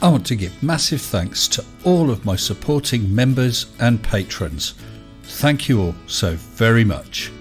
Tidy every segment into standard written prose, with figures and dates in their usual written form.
I want to give massive thanks to all of my supporting members and patrons. Thank you all so very much.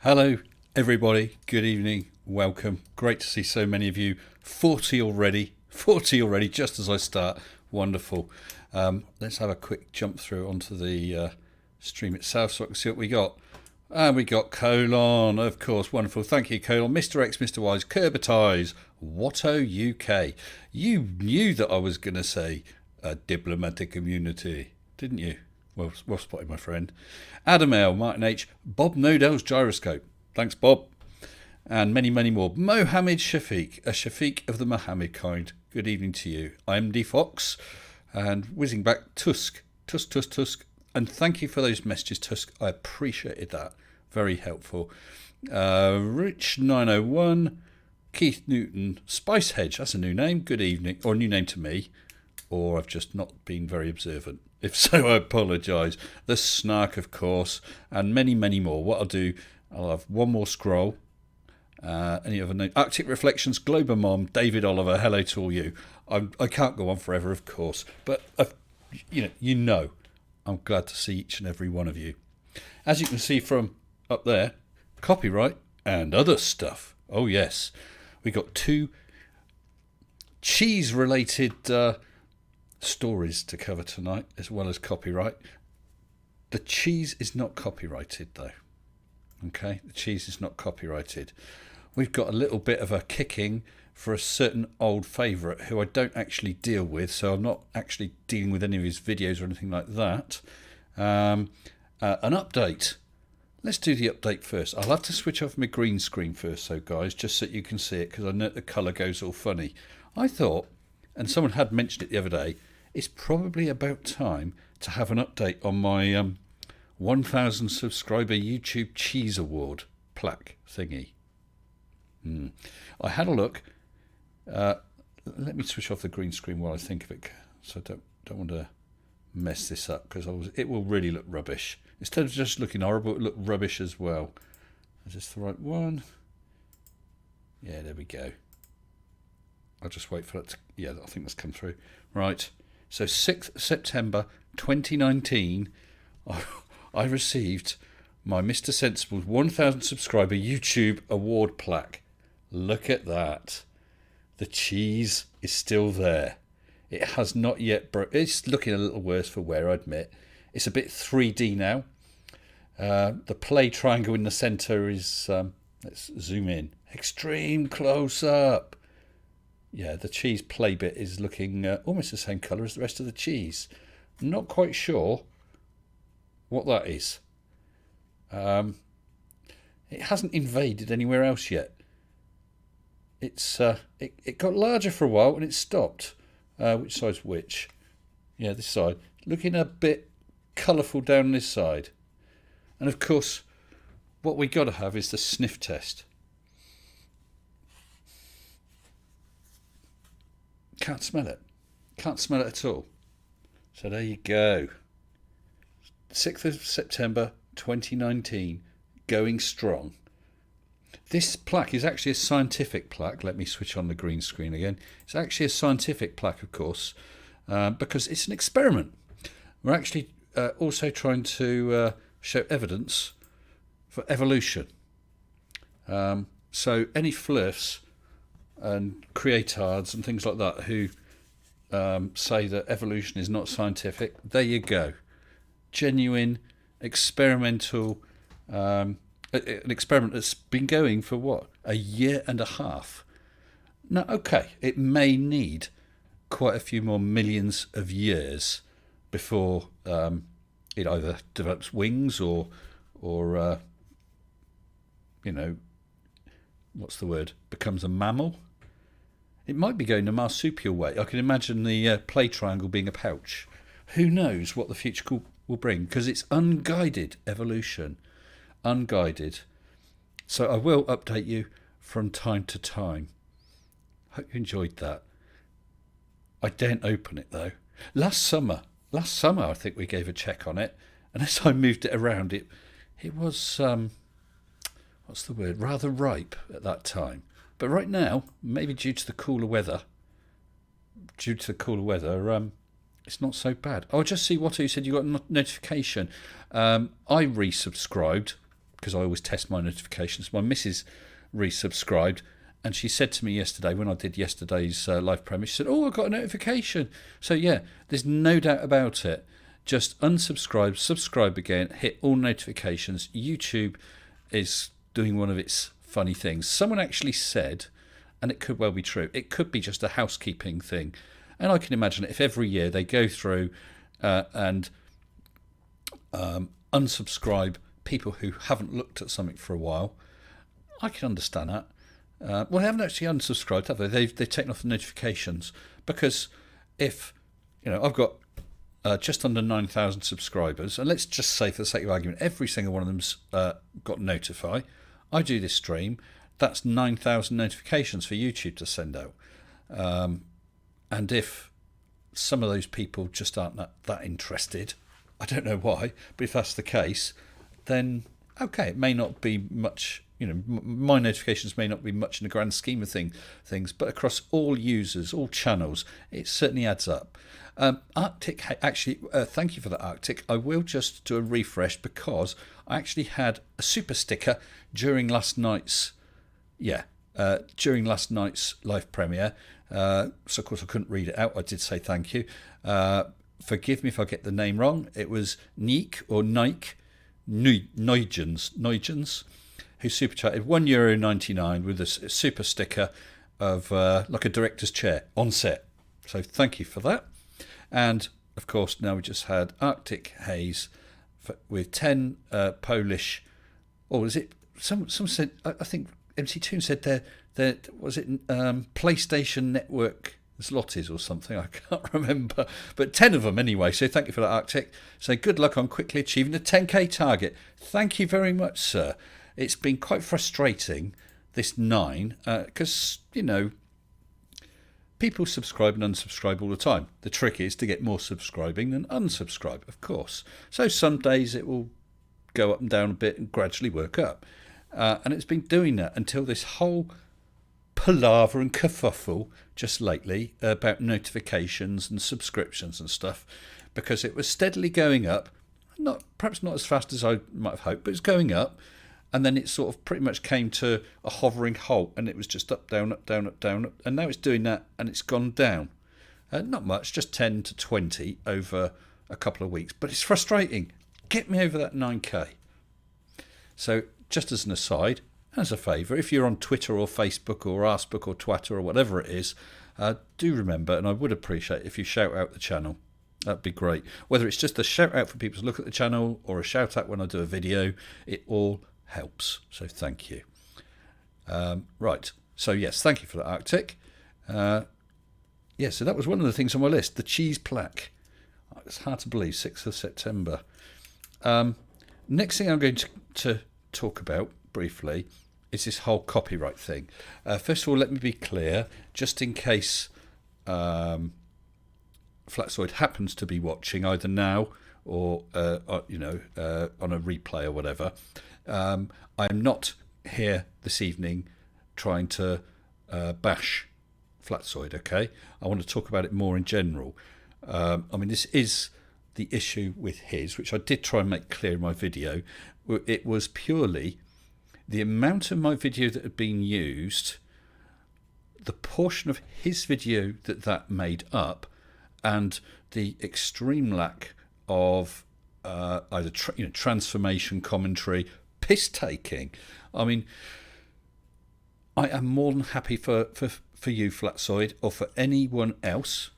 Hello everybody, good evening, welcome. Great to see so many of you. 40 already, just as I start. Wonderful. Let's have a quick jump through onto the stream itself so I can see what we got. And we got Colon, of course, wonderful. Thank you, Colon. Mr. X, Mr. Y's, Curbitize, Watto UK. You knew that I was going to say a diplomatic community, didn't you? Well spotted, my friend. Adam L, Martin H, Bob Nodell's Gyroscope. Thanks, Bob. And many, many more. Mohammed Shafiq, a Shafiq of the Mohammed kind. Good evening to you. I'm D Fox. And whizzing back, Tusk. And thank you for those messages, Tusk. I appreciated that. Very helpful. Rich 901, Keith Newton, Spice Hedge. That's a new name. Good evening. Or a new name to me. Or I've just not been very observant. If so, I apologise. The Snark, of course, and many, many more. What I'll do, I'll have one more scroll. Any other name? Arctic Reflections, Global Mom, David Oliver. Hello to all you. I can't go on forever, of course, but you know, I'm glad to see each and every one of you. As you can see from up there, copyright and other stuff. Oh yes, we got two cheese-related stories to cover tonight, as well as copyright. The cheese is not copyrighted though. Okay, the cheese is not copyrighted. We've got a little bit of a kicking for a certain old favourite who I don't actually deal with, so I'm not actually dealing with any of his videos or anything like that. An update. Let's do the update first. I'll have to switch off my green screen first, so guys, just so you can see it, because I know the colour goes all funny. I thought, and someone had mentioned it the other day, it's probably about time to have an update on my 1,000 subscriber YouTube Cheese Award plaque thingy. I had a look. Let me switch off the green screen while I think of it, so I don't want to mess this up, because it will really look rubbish. Instead of just looking horrible, it will look rubbish as well. Is this the right one? Yeah, there we go. I'll just wait for that to... Yeah, I think that's come through. Right. So 6th September 2019, I received my Mr. Sensible's 1,000 subscriber YouTube award plaque. Look at that. The cheese is still there. It has not yet it's looking a little worse for wear, I admit. It's a bit 3D now. The play triangle in the centre is... let's zoom in. Extreme close-up. Yeah, the cheese play bit is looking almost the same colour as the rest of the cheese. Not quite sure what that is. It hasn't invaded anywhere else yet. It's it got larger for a while and it stopped. Which side's which? Yeah, this side. Looking a bit colourful down this side. And of course, what we got to have is the sniff test. Can't smell it. Can't smell it at all. So there you go. 6th of September 2019. Going strong. This plaque is actually a scientific plaque. Let me switch on the green screen again. It's actually a scientific plaque, of course, because it's an experiment. We're actually also trying to show evidence for evolution. So any fliffs and creatards and things like that who say that evolution is not scientific, there you go. Genuine, experimental, an experiment that's been going for what? A year and a half. Now, okay, it may need quite a few more millions of years before it either develops wings or what's the word, becomes a mammal. It might be going the marsupial way. I can imagine the play triangle being a pouch. Who knows what the future will bring, because it's unguided evolution. Unguided. So I will update you from time to time. Hope you enjoyed that. I daren't open it though. Last summer I think we gave a check on it, and as I moved it around, it was what's the word, rather ripe at that time. But right now, maybe due to the cooler weather, it's not so bad. I'll just see what you said. You got a notification. I resubscribed because I always test my notifications. My missus resubscribed, and she said to me yesterday when I did yesterday's live premiere, she said, "Oh, I got a notification." So yeah, there's no doubt about it. Just unsubscribe, subscribe again, hit all notifications. YouTube is doing one of its funny things. Someone actually said, and it could well be true, it could be just a housekeeping thing. And I can imagine if every year they go through and unsubscribe people who haven't looked at something for a while, I can understand that. Well, they haven't actually unsubscribed, have they? They've taken off the notifications, because if, I've got just under 9,000 subscribers, and let's just say for the sake of argument, every single one of them's got notify. I do this stream, that's 9,000 notifications for YouTube to send out. And if some of those people just aren't that interested, I don't know why, but if that's the case, then okay, it may not be much, my notifications may not be much in the grand scheme of things, but across all users, all channels, it certainly adds up. Arctic, actually, thank you for that, Arctic. I will just do a refresh because I actually had a super sticker during last night's live premiere. So of course I couldn't read it out. I did say thank you. Forgive me if I get the name wrong. It was Neek or Nike Nuygens, who super chatted €1.99 with a super sticker of like a director's chair on set. So thank you for that. And of course now we just had Arctic Haze with 10 Polish, or was it some said, I think MC Toon said there was it PlayStation Network zlotys or something, I can't remember, but 10 of them anyway. So thank you for that, Arctic. So good luck on quickly achieving the 10k target. Thank you very much, sir. It's been quite frustrating, this 9, because people subscribe and unsubscribe all the time. The trick is to get more subscribing than unsubscribe, of course. So some days it will go up and down a bit and gradually work up. And it's been doing that until this whole palaver and kerfuffle just lately about notifications and subscriptions and stuff, because it was steadily going up, perhaps not as fast as I might have hoped, but it's going up, and then it sort of pretty much came to a hovering halt, and it was just up, down, up, down, up, down, up, and now it's doing that, and it's gone down. Not much, just 10 to 20 over a couple of weeks, but it's frustrating. Get me over that 9k. So just as an aside, as a favour, if you're on Twitter or Facebook or Askbook or Twitter or whatever it is, do remember, and I would appreciate if you shout out the channel. That'd be great. Whether it's just a shout out for people to look at the channel or a shout out when I do a video, it all helps. So thank you. Right. So yes, thank you for that, Arctic. So that was one of the things on my list, the cheese plaque. It's hard to believe, 6th of September. Next thing I'm going to talk about briefly is this whole copyright thing. First of all, let me be clear, just in case Flatsoid happens to be watching either now or on a replay or whatever. I'm not here this evening trying to bash Flatsoid, okay? I want to talk about it more in general. This is the issue with his, which I did try and make clear in my video. It was purely the amount of my video that had been used, the portion of his video that made up, and the extreme lack of either transformation commentary, piss taking. I am more than happy for you, Flatsoid, or for anyone else,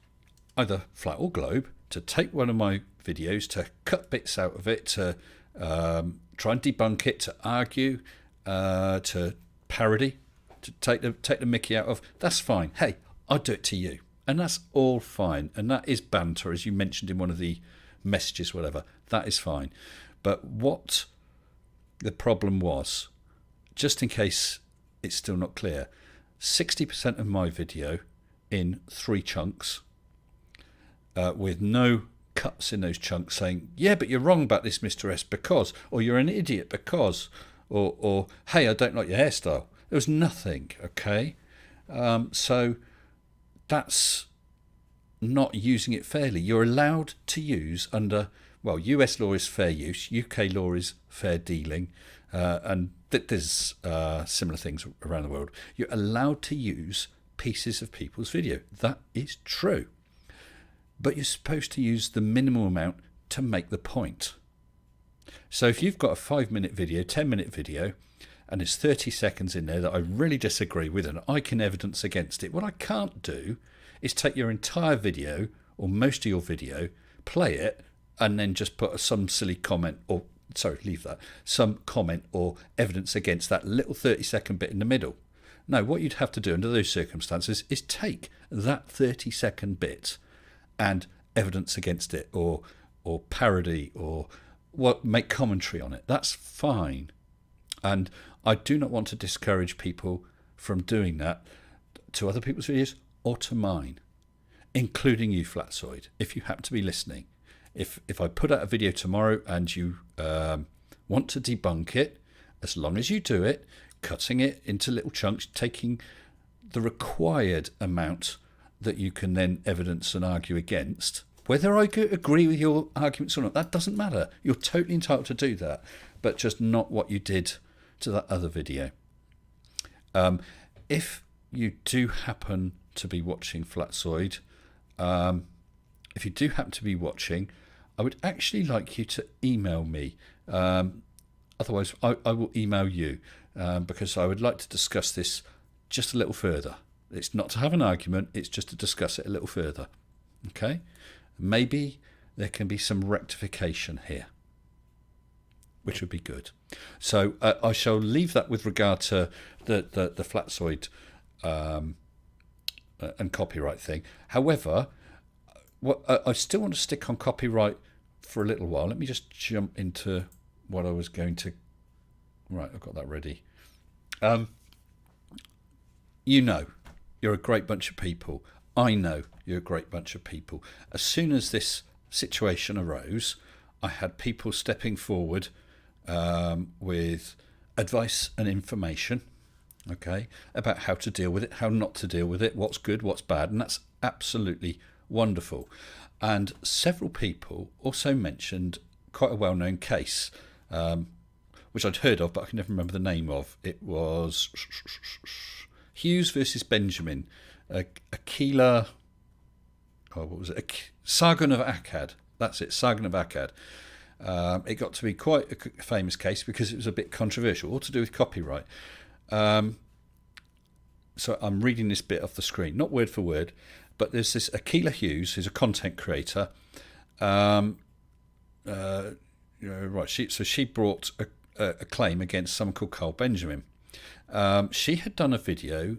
either Flat or Globe, to take one of my videos, to cut bits out of it, to try and debunk it, to argue, to parody, to take the mickey out of, that's fine. Hey, I'll do it to you. And that's all fine. And that is banter, as you mentioned in one of the messages, whatever. That is fine. But what the problem was, just in case it's still not clear, 60% of my video in 3 chunks, with no cuts in those chunks saying, yeah, but you're wrong about this, Mr. S, because, or you're an idiot because, or hey, I don't like your hairstyle. There was nothing, okay? So that's not using it fairly. You're allowed to use under, well, US law is fair use, UK law is fair dealing, and there's similar things around the world. You're allowed to use pieces of people's video. That is true. But you're supposed to use the minimal amount to make the point. So if you've got a 5-minute video, 10-minute video, and there's 30 seconds in there that I really disagree with and I can evidence against it, what I can't do is take your entire video or most of your video, play it, and then just put some silly comment or, sorry, leave that, some comment or evidence against that little 30-second bit in the middle. No, what you'd have to do under those circumstances is take that 30-second bit and evidence against it, or parody, or make commentary on it. That's fine. And I do not want to discourage people from doing that to other people's videos or to mine, including you, Flatsoid, if you happen to be listening. If I put out a video tomorrow and you want to debunk it, as long as you do it, cutting it into little chunks, taking the required amount that you can then evidence and argue against. Whether I agree with your arguments or not, that doesn't matter. You're totally entitled to do that, but just not what you did to that other video. If you do happen to be watching Flatsoid, if you do happen to be watching, I would actually like you to email me. Otherwise, I will email you because I would like to discuss this just a little further. It's not to have an argument, it's just to discuss it a little further. Okay? Maybe there can be some rectification here, which would be good. So I shall leave that with regard to the Flatsoid and copyright thing. However, I still want to stick on copyright for a little while. Let me just jump into what I was going to... Right, I've got that ready. You know, you're a great bunch of people. I know you're a great bunch of people. As soon as this situation arose, I had people stepping forward with advice and information, okay, about how to deal with it, how not to deal with it, what's good, what's bad, and that's absolutely wonderful. And several people also mentioned quite a well-known case, which I'd heard of, but I can never remember the name of. It was Hughes versus Benjamin, Aquila, what was it? Sargon of Akkad. That's it, Sargon of Akkad. It got to be quite a famous case because it was a bit controversial, all to do with copyright. So I'm reading this bit off the screen, not word for word, but there's this Aquila Hughes, who's a content creator. Right, she brought a claim against someone called Karl Benjamin. She had done a video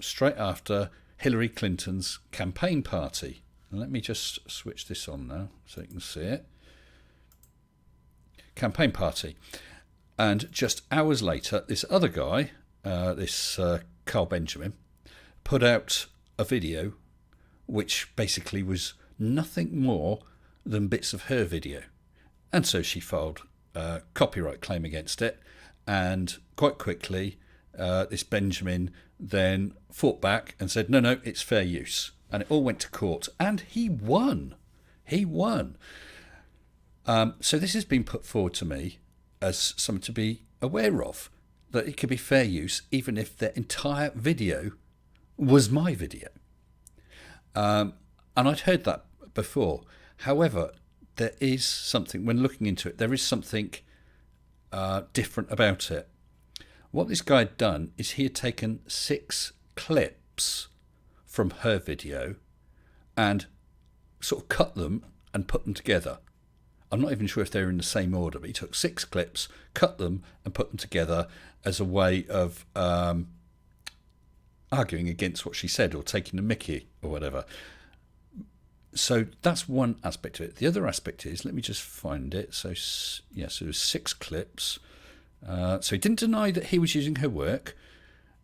straight after Hillary Clinton's campaign party. And let me just switch this on now so you can see it. Campaign party. And just hours later, this other guy, this Karl Benjamin, put out a video which basically was nothing more than bits of her video. And so she filed a copyright claim against it. And quite quickly, this Benjamin then fought back and said, no, it's fair use. And it all went to court. And he won. He won. So this has been put forward to me as something to be aware of, that it could be fair use even if the entire video was my video. And I'd heard that before. However, there is something, when looking into it, there is something different about it. What this guy had done is he had taken 6 clips from her video and sort of cut them and put them together. I'm not even sure if they're in the same order, but he took 6 clips, cut them and put them together as a way of arguing against what she said or taking the mickey or whatever. So that's one aspect of it. The other aspect is, let me just find it. So yeah, so there's 6 clips. So he didn't deny that he was using her work,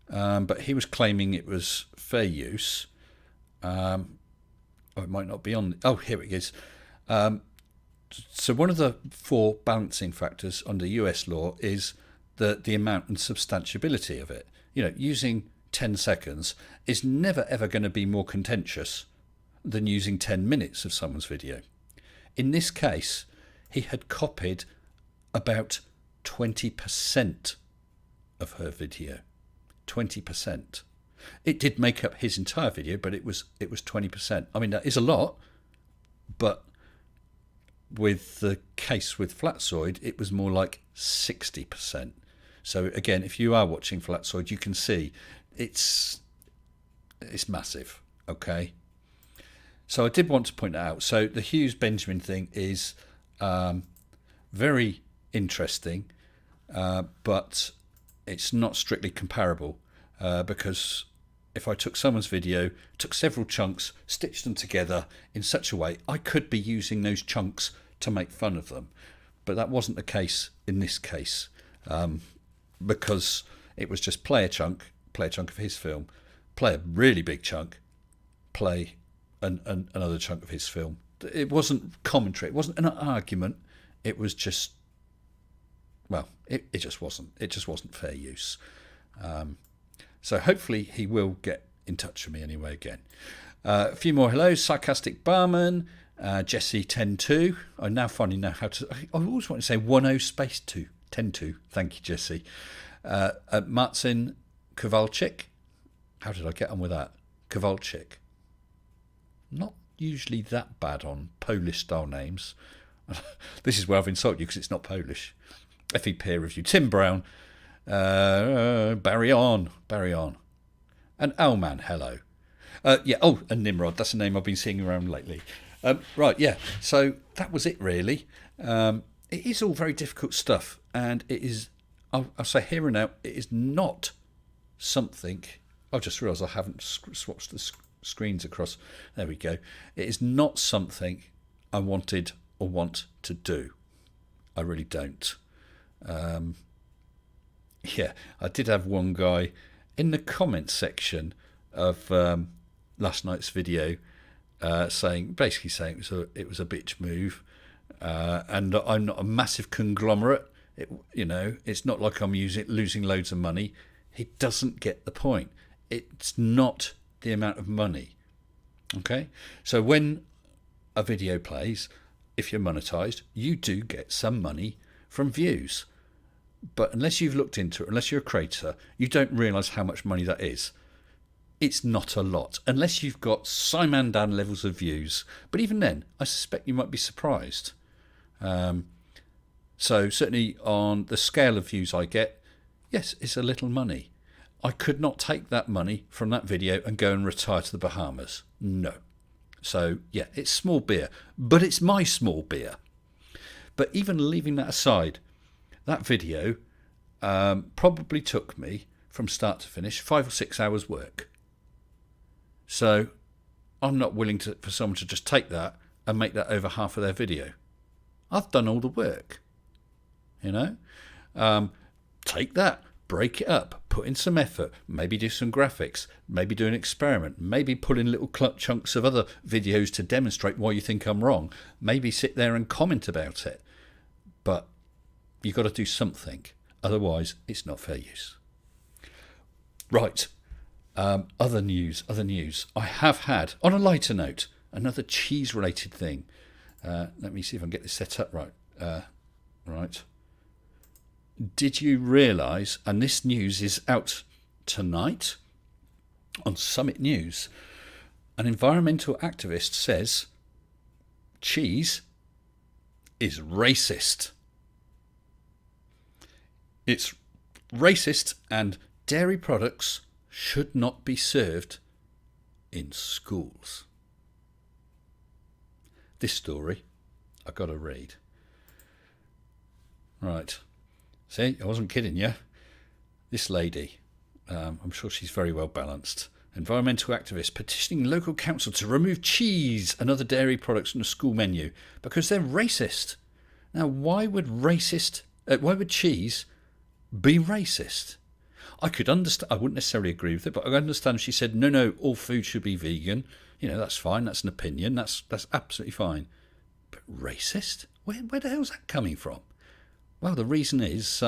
but he was claiming it was fair use. Oh, it might not be on. Oh, here it is. So one of the 4 balancing factors under US law is the amount and substantiability of it. You know, using 10 seconds is never ever going to be more contentious than using 10 minutes of someone's video. In this case, he had copied about 20% of her video. 20%. It did make up his entire video, but it was 20%. I mean, that is a lot, but with the case with Flatsoid, it was more like 60%. So again, if you are watching Flatsoid, you can see it's massive. Okay. So I did want to point that out. So the Hughes Benjamin thing is very interesting, but it's not strictly comparable because if I took someone's video, took several chunks, stitched them together in such a way, I could be using those chunks to make fun of them. But that wasn't the case in this case, because it was just play a chunk of his film, play a really big chunk, play another chunk of his film. It wasn't commentary, it wasn't an argument, it was just, well, it just wasn't fair use. So hopefully he will get in touch with me anyway again. A few more hellos. Sarcastic Barman, Jesse 102. I now finally know how to. I always want to say 10 space 2. 102. Thank you, Jesse. Marcin Kowalczyk. How did I get on with that? Kowalczyk. Not usually that bad on Polish style names. This is where I've insulted you because it's not Polish. FE peer review. Tim Brown. Barry on. And Owlman, hello. Yeah, oh, and Nimrod, that's a name I've been seeing around lately. Right, yeah, so that was it really. It is all very difficult stuff, and it is, I'll say here and now, it is not something, I've just realised I haven't swatched the screens across, there we go. It is not something I wanted or want to do. I really don't. Yeah, I did have one guy in the comments section of last night's video basically saying it was a bitch move, and I'm not a massive conglomerate. It's not like I'm losing loads of money. He doesn't get the point. It's not the amount of money. Okay, so when a video plays, if you're monetized, you do get some money from views. But unless you've looked into it, unless you're a creator, you don't realise how much money that is. It's not a lot, unless you've got Simon Dan levels of views. But even then, I suspect you might be surprised. So certainly on the scale of views I get, yes, it's a little money. I could not take that money from that video and go and retire to the Bahamas. No. So yeah, it's small beer, but it's my small beer. But even leaving that aside, that video probably took me from start to finish 5 or 6 hours work. So I'm not willing for someone to just take that and make that over half of their video. I've done all the work, take that, break it up, put in some effort, maybe do some graphics, maybe do an experiment, maybe pull in little chunks of other videos to demonstrate why you think I'm wrong, maybe sit there and comment about it. But you've got to do something, otherwise it's not fair use. Right, other news. I have had, on a lighter note, another cheese-related thing. Let me see if I can get this set up right. Right. Did you realise, and this news is out tonight on Summit News, an environmental activist says cheese is racist. It's racist and dairy products should not be served in schools. This story I've got to read. Right. See, I wasn't kidding you. This lady, I'm sure she's very well balanced. Environmental activist petitioning local council to remove cheese and other dairy products from the school menu because they're racist. Now, why would cheese be racist? I could understand. I wouldn't necessarily agree with it, but I understand if she said no, all food should be vegan. That's fine. That's an opinion. That's absolutely fine. But racist? Where the hell's that coming from? Well, the reason is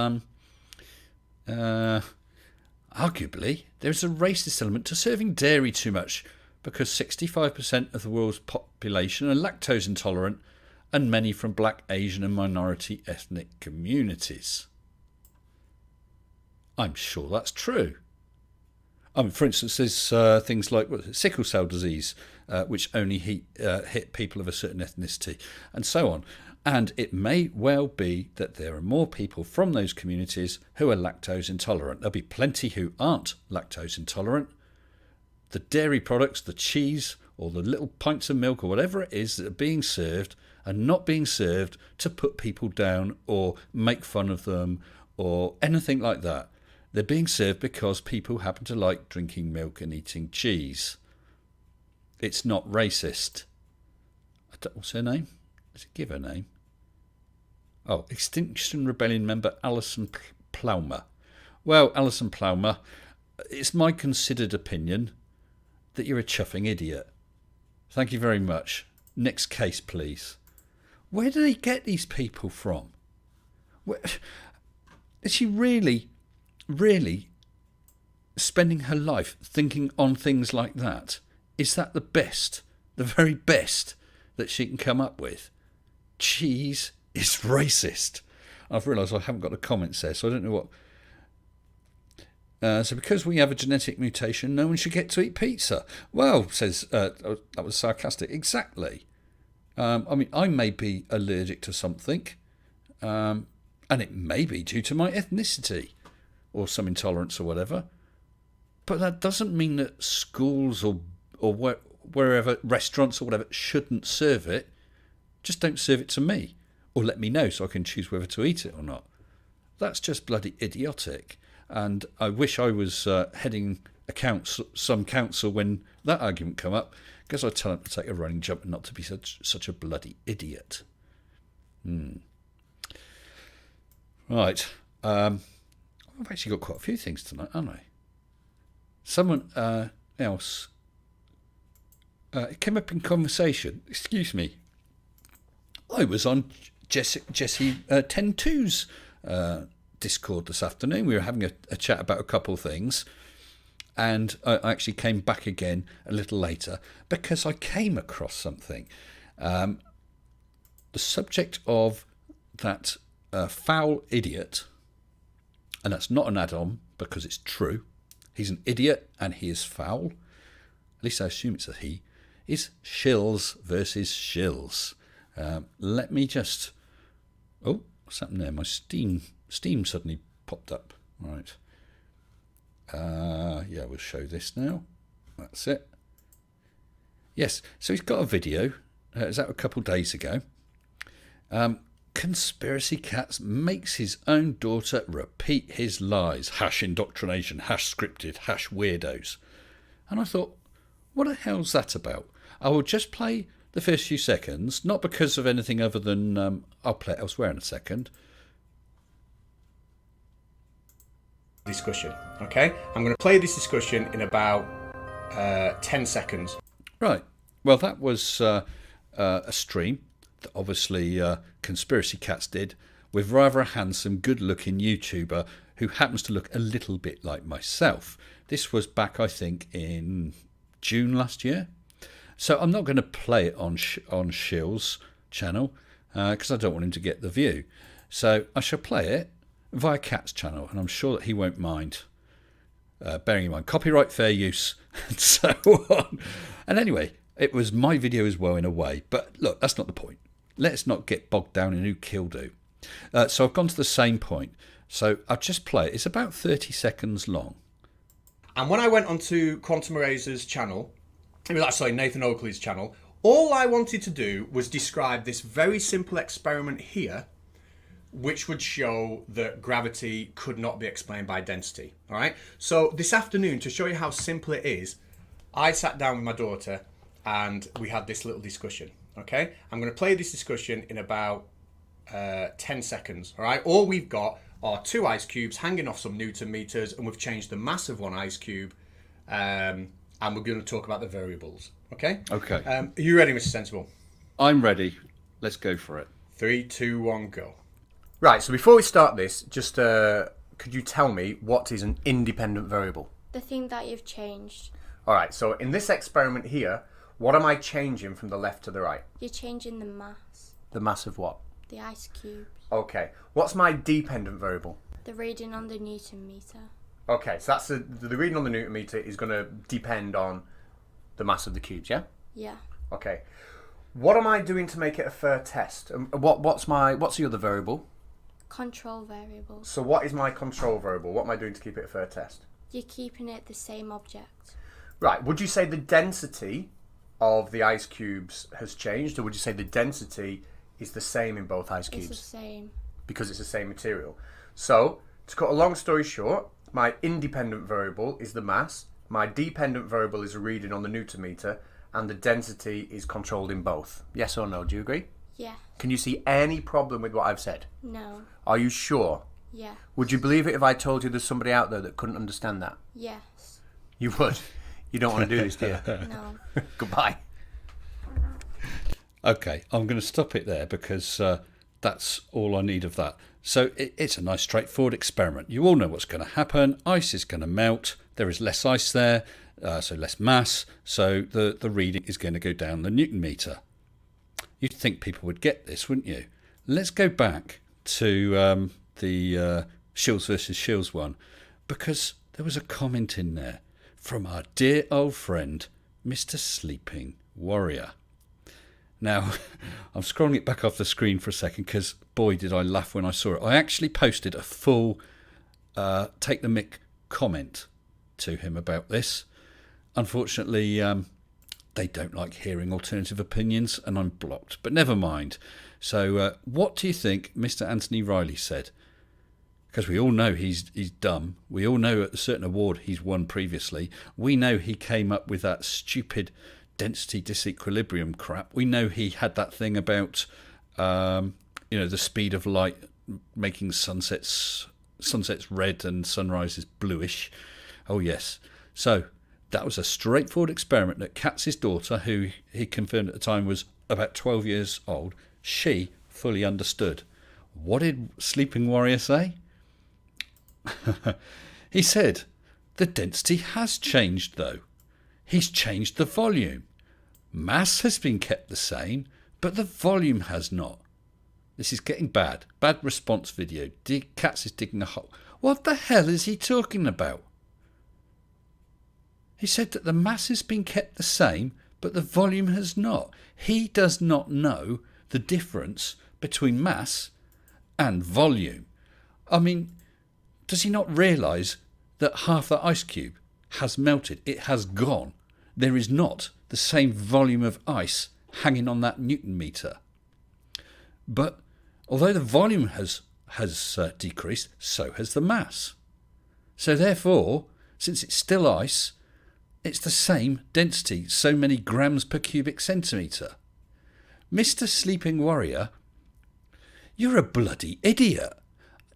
arguably, there's a racist element to serving dairy too much because 65% of the world's population are lactose intolerant and many from black, Asian and minority ethnic communities. I'm sure that's true. For instance, there's things like sickle cell disease, which only hit people of a certain ethnicity, and so on. And it may well be that there are more people from those communities who are lactose intolerant. There'll be plenty who aren't lactose intolerant. The dairy products, the cheese, or the little pints of milk, or whatever it is that are being served, are not being served to put people down or make fun of them or anything like that. They're being served because people happen to like drinking milk and eating cheese. It's not racist. What's her name? Does it give her name? Oh, Extinction Rebellion member Alison Plowmer. Well, Alison Plowmer, it's my considered opinion that you're a chuffing idiot. Thank you very much. Next case, please. Where do they get these people from? Is she really spending her life thinking on things like that? Is that the very best that she can come up with? Cheese is racist. I've realised I haven't got the comments there, so I don't know what. So because we have a genetic mutation, no one should get to eat pizza. Well, says that was sarcastic. Exactly. I may be allergic to something, and it may be due to my ethnicity or some intolerance or whatever. But that doesn't mean that schools or wherever, restaurants or whatever, shouldn't serve it. Just don't serve it to me, or let me know so I can choose whether to eat it or not. That's just bloody idiotic. And I wish I was heading some council when that argument come up, because I'd tell them to take a running jump and not to be such a bloody idiot. Right. I've actually got quite a few things tonight, haven't I? Someone else it came up in conversation. Excuse me. I was on Jesse 10-2's Discord this afternoon. We were having a chat about a couple of things, and I actually came back again a little later because I came across something. The subject of that foul idiot, and that's not an add-on because it's true. He's an idiot and he is foul. At least I assume it's a he. Is shills versus shills. Let me just... Oh, what's happened there? My Steam suddenly popped up. Right. Yeah, we'll show this now. That's it. Yes, so he's got a video. It was out a couple of days ago. Conspiracy Cats makes his own daughter repeat his lies. # indoctrination, # scripted, # weirdos. And I thought, what the hell's that about? I will just play the first few seconds, not because of anything other than I'll play it elsewhere in a second. Discussion, okay? I'm going to play this discussion in about 10 seconds. Right. Well, that was a stream that obviously Conspiracy Cats did with rather a handsome, good-looking YouTuber who happens to look a little bit like myself. This was back, I think, in June last year. So I'm not going to play it on Shill's channel because I don't want him to get the view. So I shall play it via Cat's channel, and I'm sure that he won't mind. Bearing in mind copyright, fair use, and so on. And anyway, it was my video as well in a way. But look, that's not the point. Let's not get bogged down in who killed who. So I've gone to the same point. So I'll just play it. It's about 30 seconds long. And when I went onto Quantum Eraser's channel, it was actually Nathan Oakley's channel, all I wanted to do was describe this very simple experiment here which would show that gravity could not be explained by density. All right. So this afternoon, to show you how simple it is, I sat down with my daughter and we had this little discussion. Okay. I'm going to play this discussion in about 10 seconds. All right. All we've got are 2 ice cubes hanging off some Newton meters, and we've changed the mass of 1 ice cube, and we're going to talk about the variables. Okay. Okay. Are you ready, Mr. Sensible? I'm ready. Let's go for it. 3, 2, 1, go. Right, so before we start this, just could you tell me what is an independent variable? The thing that you've changed. All right, so in this experiment here, what am I changing from the left to the right? You're changing the mass. The mass of what? The ice cubes. Okay. What's my dependent variable? The reading on the Newton meter. Okay, so that's the reading on the Newton meter is going to depend on the mass of the cubes, yeah? Yeah. Okay. What am I doing to make it a fair test? What's the other variable? Control variables. So what is my control variable? What am I doing to keep it a fair test? You're keeping it the same object. Right. Would you say the density of the ice cubes has changed, or would you say the density is the same in both ice cubes? It's the same. Because it's the same material. So, to cut a long story short, my independent variable is the mass, my dependent variable is a reading on the Newton meter, and the density is controlled in both. Yes or no? Do you agree? Yeah. Can you see any problem with what I've said? No. Are you sure? Yeah. Would you believe it if I told you there's somebody out there that couldn't understand that? Yes. You would? You don't want to do this, do you? No. Goodbye. Okay, I'm going to stop it there because that's all I need of that. So it's a nice straightforward experiment. You all know what's going to happen. Ice is going to melt. There is less ice there, so less mass. So the reading is going to go down the Newton meter. You'd think people would get this, wouldn't you? Let's go back to the Shields versus Shields one, because there was a comment in there from our dear old friend, Mr. Sleeping Warrior. Now, I'm scrolling it back off the screen for a second because, boy, did I laugh when I saw it. I actually posted a full Take the Mick comment to him about this. Unfortunately, they don't like hearing alternative opinions, and I'm blocked. But never mind. So what do you think Mr. Anthony Riley said? Because we all know he's dumb. We all know at a certain award he's won previously. We know he came up with that stupid density disequilibrium crap. We know he had that thing about the speed of light making sunsets red and sunrises bluish. Oh yes. So that was a straightforward experiment that Katz's daughter, who he confirmed at the time was about 12 years old, she fully understood. What did Sleeping Warrior say? He said the density has changed though. He's changed the volume. Mass has been kept the same, but the volume has not. This is getting bad. Bad response video. Katz is digging a hole. What the hell is he talking about? He said that the mass has been kept the same, but the volume has not. He does not know the difference between mass and volume. I mean, does he not realise that half the ice cube has melted? It has gone. There is not the same volume of ice hanging on that Newton meter. But although the volume has decreased, so has the mass. So therefore, since it's still ice, it's the same density, so many grams per cubic centimetre. Mr. Sleeping Warrior, you're a bloody idiot.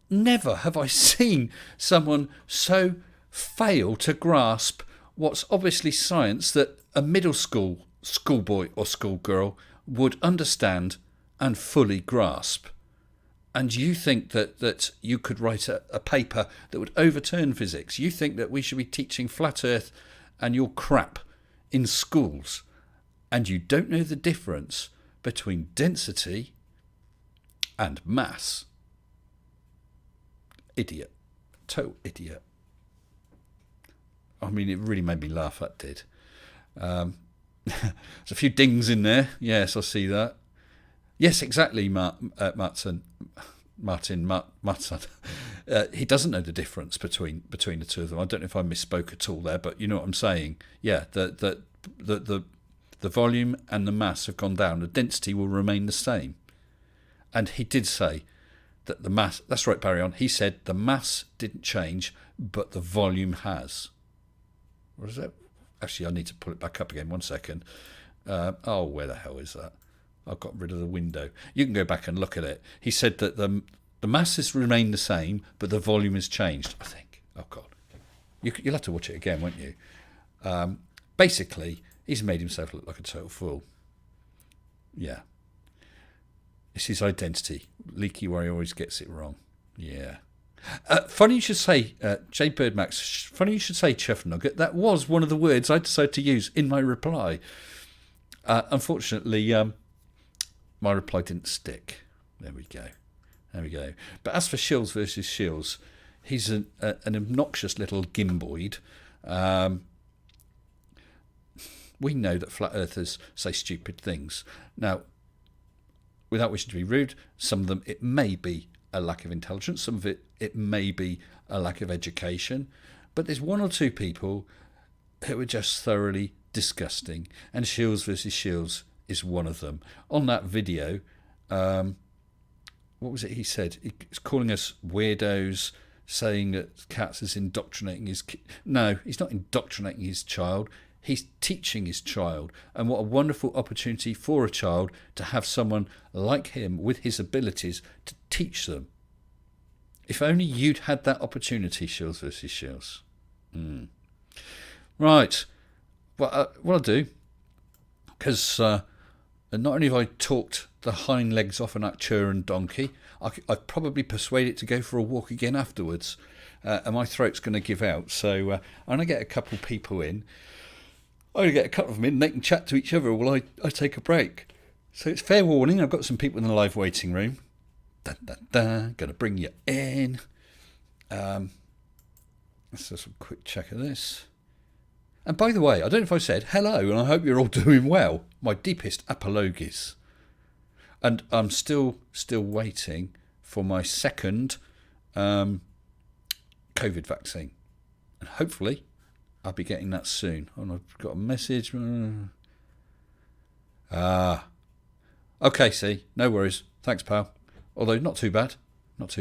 Never have I seen someone so fail to grasp what's obviously science that a middle schoolboy or schoolgirl would understand and fully grasp. And you think that you could write a paper that would overturn physics. You think that we should be teaching flat earth and your crap in schools. And you don't know the difference between density and mass. Idiot. Total idiot. I mean, it really made me laugh, that did. There's a few dings in there. Yes, I see that. Yes, exactly, Martin. He doesn't know the difference between the two of them. I don't know if I misspoke at all there, but you know what I'm saying. Yeah, the volume and the mass have gone down. The density will remain the same. And he did say that the mass. That's right, Barry. On. He said the mass didn't change, but the volume has. What is that? Actually, I need to pull it back up again. 1 second. Where the hell is that? I've got rid of the window. You can go back and look at it. He said that the masses remain the same, but the volume has changed, I think. Oh, God. You'll have to watch it again, won't you? Basically, he's made himself look like a total fool. Yeah. It's his identity. Leaky Warrior always gets it wrong. Yeah. Funny you should say, J. Birdmax, funny you should say Chuff Nugget. That was one of the words I decided to use in my reply. Unfortunately, my reply didn't stick. There we go. But as for Shills versus Shills, he's an obnoxious little gimboid. We know that flat earthers say stupid things. Now, without wishing to be rude, some of them, it may be a lack of intelligence. Some of it may be a lack of education. But there's one or two people who are just thoroughly disgusting. And Shills versus Shills is one of them. On that video, what was it he said? He's calling us weirdos, saying that Katz is indoctrinating his No, he's not indoctrinating his child. He's teaching his child. And what a wonderful opportunity for a child to have someone like him with his abilities to teach them. If only you'd had that opportunity, Shills versus Shills. Right. Well, what I'll do, because not only have I talked the hind legs off an Arcturan donkey, I've probably persuaded it to go for a walk again afterwards. And my throat's going to give out. So I'm going to get a couple people in. I'm going to get a couple of them in and they can chat to each other while I take a break. So it's fair warning, I've got some people in the live waiting room. Going to bring you in. Let's do some quick check of this. And by the way, I don't know if I said hello and I hope you're all doing well. My deepest apologies. And I'm still waiting for my second COVID vaccine. And hopefully I'll be getting that soon. And I've got a message. Okay, see, no worries. Thanks, pal. Although not too bad. But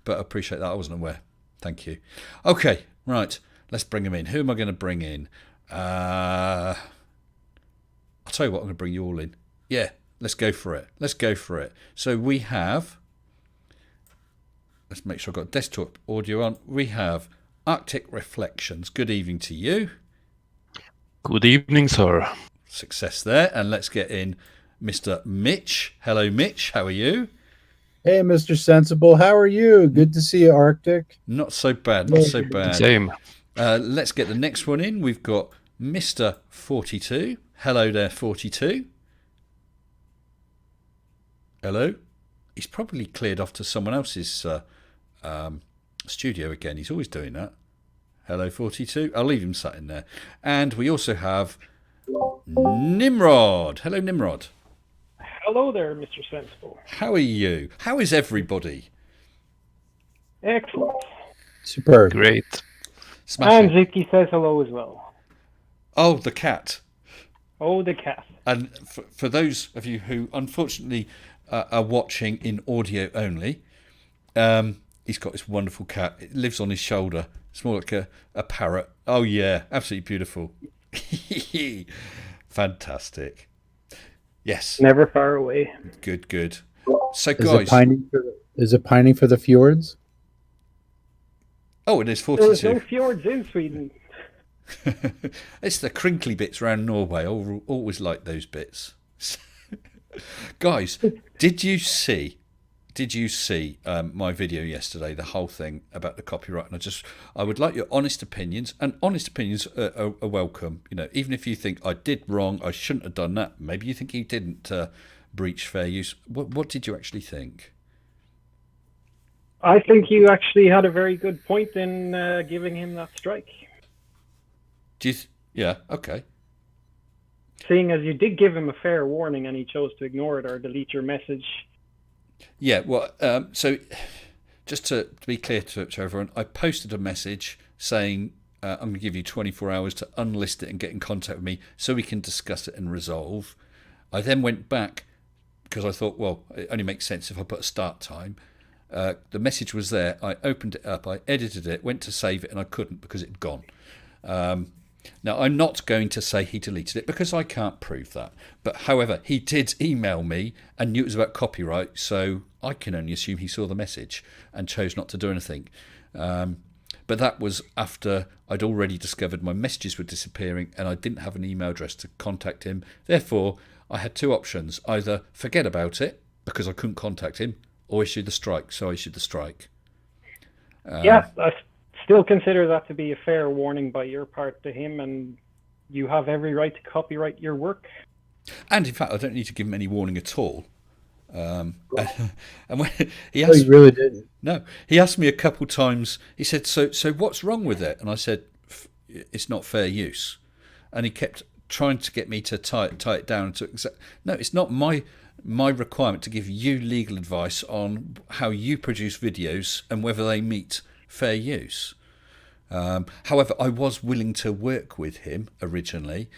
I appreciate that. I wasn't aware. Thank you. Okay, right. Let's bring them in. Who am I going to bring in? I'll tell you what, I'm going to bring you all in. Yeah, let's go for it. So we have, let's make sure I've got desktop audio on. We have Arctic Reflections. Good evening to you. Good evening, sir. Success there. And let's get in Mr. Mitch. Hello, Mitch. How are you? Hey, Mr. Sensible. How are you? Good to see you, Arctic. Not so bad. Same. Let's get the next one in. We've got Mr. 42. Hello there, 42. Hello. He's probably cleared off to someone else's studio again. He's always doing that. Hello, 42. I'll leave him sat in there. And we also have Nimrod. Hello, Nimrod. Hello there, Mr. Sensible. How are you? How is everybody? Excellent. Superb. Great. Smashing. And Vicky says hello as well. Oh, the cat. Oh, the cat. And for those of you who unfortunately are watching in audio only, he's got this wonderful cat. It lives on his shoulder. It's more like a parrot. Oh, yeah. Absolutely beautiful. Fantastic. Yes. Never far away. Good. So, Is guys. it pining for the fjords? Oh, it is There's 42. no fjords in Sweden. It's the crinkly bits around Norway. I always like those bits. Guys, did you see my video yesterday, the whole thing about the copyright? And I would like your honest opinions, and honest opinions are welcome. You know, even if you think I did wrong, I shouldn't have done that. Maybe you think he didn't breach fair use. What did you actually think? I think you actually had a very good point in giving him that strike. Yeah, okay. Seeing as you did give him a fair warning and he chose to ignore it or delete your message. Yeah, well, so just to be clear to everyone, I posted a message saying I'm going to give you 24 hours to unlist it and get in contact with me so we can discuss it and resolve. I then went back because I thought, well, it only makes sense if I put a start time. The message was there. I opened it up, I edited it, went to save it, and I couldn't because it had gone. Now, I'm not going to say he deleted it because I can't prove that. But however, he did email me and knew it was about copyright, so I can only assume he saw the message and chose not to do anything. But that was after I'd already discovered my messages were disappearing and I didn't have an email address to contact him. Therefore, I had two options: either forget about it because I couldn't contact him, or issue the strike. So I issued the strike. Yeah, I still consider that to be a fair warning by your part to him, and you have every right to copyright your work. And in fact, I don't need to give him any warning at all. And when he No, asked, you really didn't. no, he asked me a couple times. He said, "So what's wrong with it?" And I said, "It's not fair use." And he kept trying to get me to tie it down to no. It's not my requirement to give you legal advice on how you produce videos and whether they meet fair use. However, I was willing to work with him originally.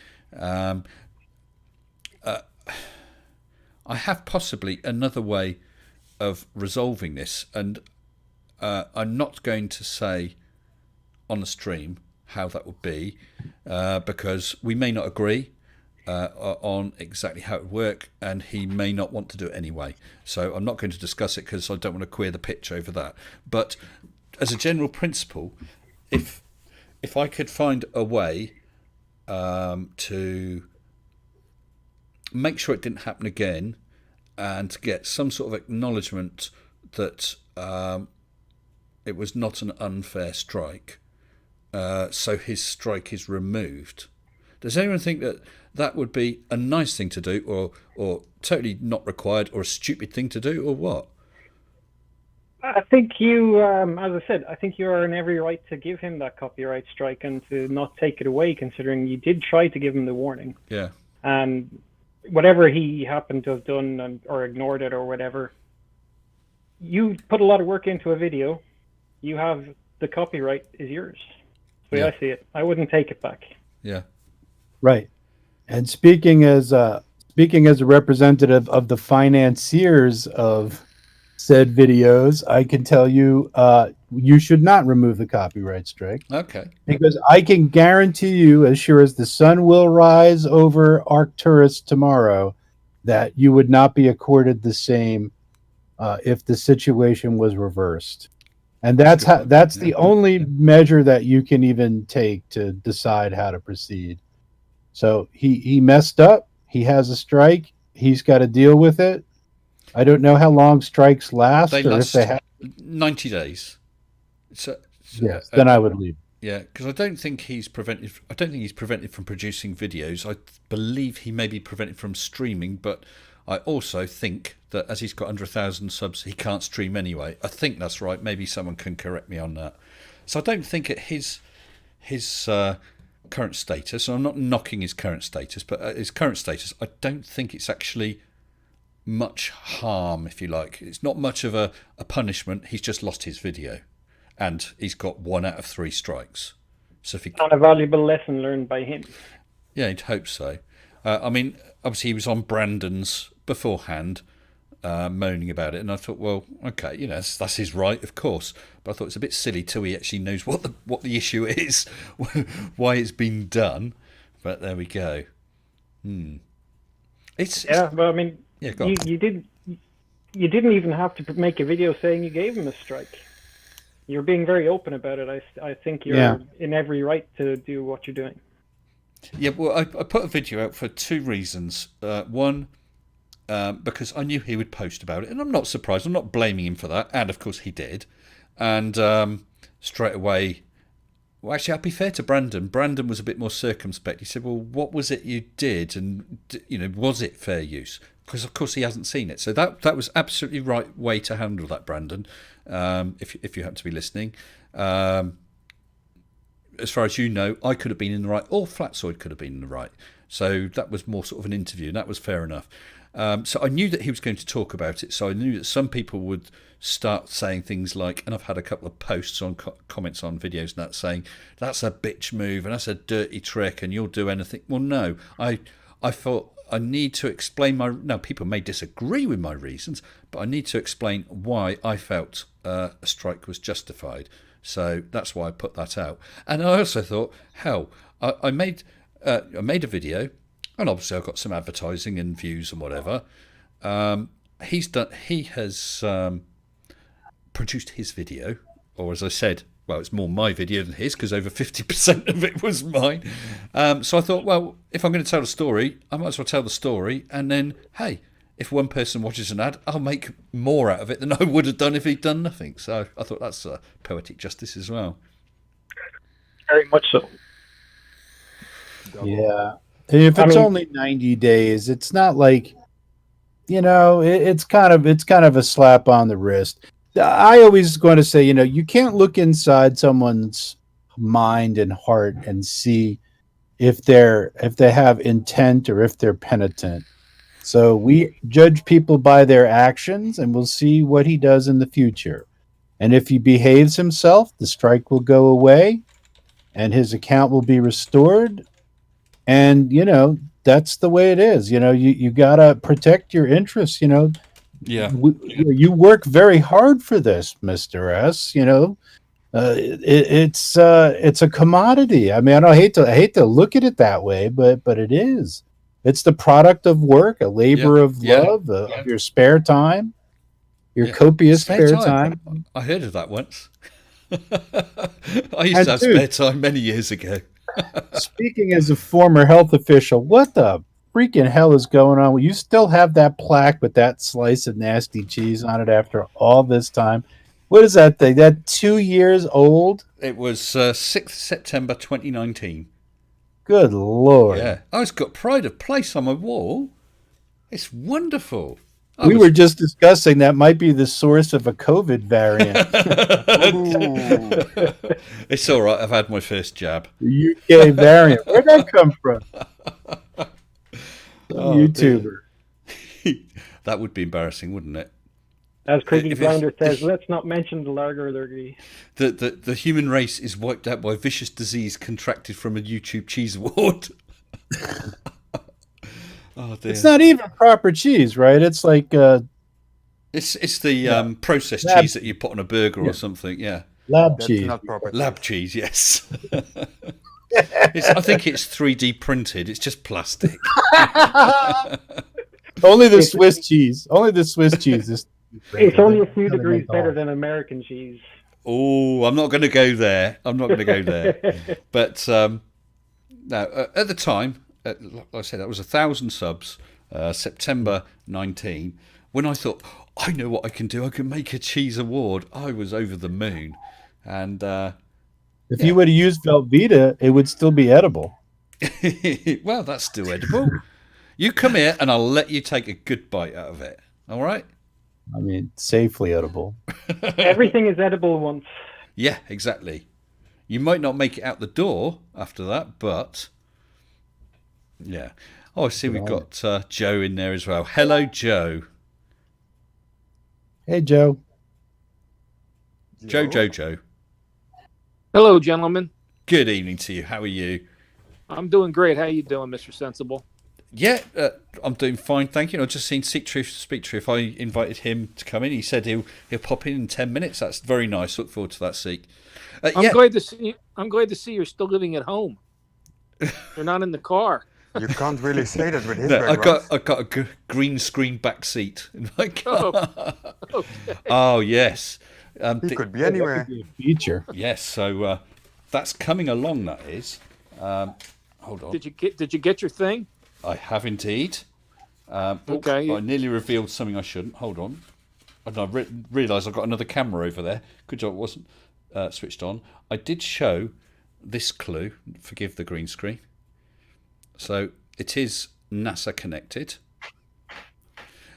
I have possibly another way of resolving this, and I'm not going to say on the stream how that would be, because we may not agree on exactly how it would work, and he may not want to do it anyway. So I'm not going to discuss it because I don't want to queer the pitch over that. But as a general principle, if I could find a way to make sure it didn't happen again and to get some sort of acknowledgement that it was not an unfair strike, so his strike is removed. Does anyone think that that would be a nice thing to do, or totally not required, or a stupid thing to do, or what? I think you, as I said, I think you are in every right to give him that copyright strike and to not take it away, considering you did try to give him the warning. Yeah. And whatever he happened to have done or ignored it or whatever, you put a lot of work into a video. You have the copyright is yours. The way I see it, I wouldn't take it back. Yeah. Right. And speaking as a representative of the financiers of said videos, I can tell you, you should not remove the copyright strike. Okay. Because I can guarantee you, as sure as the sun will rise over Arcturus tomorrow, that you would not be accorded the same if the situation was reversed. And that's the only measure that you can even take to decide how to proceed. So he messed up. He has a strike. He's got to deal with it. I don't know how long strikes last, They or last if they have. 90 days. So Yes, then I would leave. Yeah, because I don't think he's prevented. I don't think he's prevented from producing videos. I believe he may be prevented from streaming, but I also think that as he's got under 1,000 subs, he can't stream anyway. I think that's right. Maybe someone can correct me on that. So I don't think at his current status, and I'm not knocking his current status, but at his current status, I don't think it's actually much harm, if you like. It's not much of a punishment. He's just lost his video, and he's got 1 out of 3 strikes. So if he And a valuable lesson learned by him. Yeah, I'd hope so. I mean, obviously he was on Brandon's beforehand, moaning about it, and I thought, well, okay, that's his right, of course. But I thought it's a bit silly till he actually knows what the issue is, why it's been done. But there we go. Well, I mean, yeah, go on. you didn't even have to make a video saying you gave him a strike. You're being very open about it. I think you're in every right to do what you're doing. Yeah, well, I put a video out for 2 reasons. One, because I knew he would post about it, and I'm not surprised. I'm not blaming him for that, and of course he did. And straight away, well, actually, I'd be fair to Brandon. Brandon was a bit more circumspect. He said, "Well, what was it you did, and was it fair use?" Because of course he hasn't seen it. So that was absolutely right way to handle that, Brandon. If you happen to be listening. As far as you know, I could have been in the right, or Flatsoid could have been in the right. So that was more sort of an interview, and that was fair enough. So I knew that he was going to talk about it, so I knew that some people would start saying things like, and I've had a couple of posts on comments on videos and that saying, that's a bitch move, and that's a dirty trick, and you'll do anything. Well, no, I thought I need to explain my. Now, people may disagree with my reasons, but I need to explain why I felt a strike was justified. So that's why I put that out. And I also thought, hell, I made a video, and obviously I got some advertising and views and whatever. He has produced his video, or as I said, well, it's more my video than his because over 50% of it was mine. So I thought, well, if I'm going to tell a story, I might as well tell the story. And then, hey, if one person watches an ad, I'll make more out of it than I would have done if he'd done nothing. So I thought that's poetic justice as well. Very much so. Yeah. And if it's only 90 days, it's not like, it's kind of a slap on the wrist. I always going to say, you can't look inside someone's mind and heart and see if they have intent or if they're penitent. So we judge people by their actions, and we'll see what he does in the future. And if he behaves himself, the strike will go away, and his account will be restored. And that's the way it is. You gotta protect your interests. Yeah. You work very hard for this, Mr. S. It's a commodity. I mean, I hate to look at it that way, but it is. It's the product of work, a labor of love, of your spare time, your copious spare time. I heard of that once. I used to have spare time many years ago. Speaking as a former health official, what the freaking hell is going on? You still have that plaque with that slice of nasty cheese on it after all this time. What is that thing? That 2 years old? It was 6th September 2019. Good Lord. Yeah. Oh, it's got pride of place on my wall. It's wonderful. We were just discussing that might be the source of a COVID variant. It's all right. I've had my first jab. The UK variant. Where'd that come from? YouTuber. That would be embarrassing, wouldn't it? As Craigie Flounder says, let's not mention the lager degree. The human race is wiped out by vicious disease contracted from a YouTube cheese award. Oh dear. It's not even proper cheese, right? It's like it's the processed cheese that you put on a burger or something. Yeah, lab cheese. Not proper lab cheese. Yes. I think it's 3D printed. It's just plastic. Only the Swiss cheese. Only the Swiss cheese is. It's only a few degrees better than American cheese. Oh, I'm not going to go there. But no, at the time, like I said, that was 1,000 subs, September 19. When I thought, I know what I can do. I can make a cheese award. I was over the moon. And if you would have used Velveeta, it would still be edible. Well, that's still edible. You come here and I'll let you take a good bite out of it. All right? I mean, safely edible. Everything is edible once. Yeah, exactly. You might not make it out the door after that, but yeah. Oh, I see we've got Joe in there as well. Hello, Joe. Hey, Joe. Joe. Hello, gentlemen. Good evening to you. How are you? I'm doing great. How you doing, Mr. Sensible? Yeah, I'm doing fine, thank you. I've just seen Seek Truth, Speak Truth. I invited him to come in. He said he'll pop in 10 minutes. That's very nice. Look forward to that, Seek. I'm glad to see you're still living at home. You're not in the car. You can't really say that with his No, background. I got a green screen back seat in my car. Oh, okay. Oh yes. He could be anywhere. That could be a feature. Yes, so that's coming along. That is. Hold on. Did you get your thing? I have indeed. Okay. I nearly revealed something I shouldn't. Hold on. And I realised I've got another camera over there. Good job it wasn't switched on. I did show this clue. Forgive the green screen. So it is NASA connected.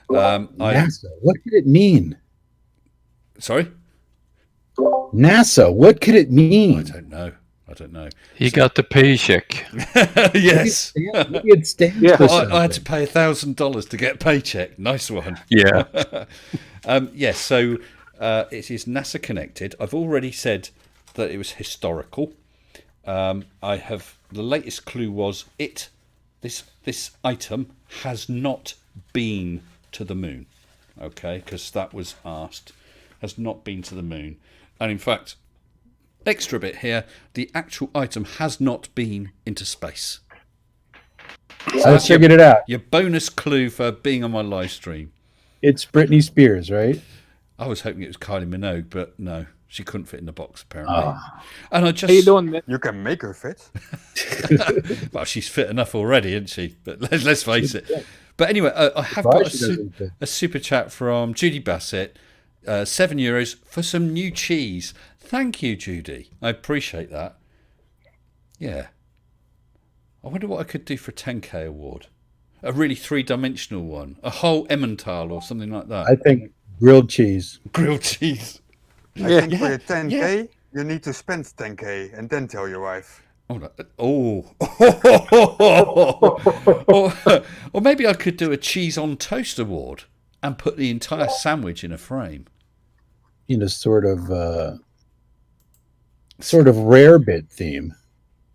NASA. What could it mean? Sorry? NASA. What could it mean? I don't know. He got the paycheck. Yes. Maybe it stands for something. I had to pay $1,000 to get a paycheck. Nice one. Yeah. Yes, so it is NASA connected. I've already said that it was historical. The latest clue was it this item has not been to the moon, okay? Because that was asked. Has not been to the moon, and in fact, extra bit here: the actual item has not been into space. So I figured it out. Your bonus clue for being on my live stream. It's Britney Spears, right? I was hoping it was Kylie Minogue, but no, she couldn't fit in the box apparently. Oh. And I just How you doing, Mick? You can make her fit. well, she's fit enough already, isn't she? But let's face it. But anyway, I have Why got she doesn't fit? a super chat from Judy Bassett, €7 for some new cheese. Thank you, Judy. I appreciate that. Yeah. I wonder what I could do for a 10k award. A really three-dimensional one. A whole Emmental or something like that. I think grilled cheese. Grilled cheese. I think for your 10k, you need to spend 10k and then tell your wife. Oh. Or maybe I could do a cheese on toast award and put the entire sandwich in a frame. In a sort of rare bit theme.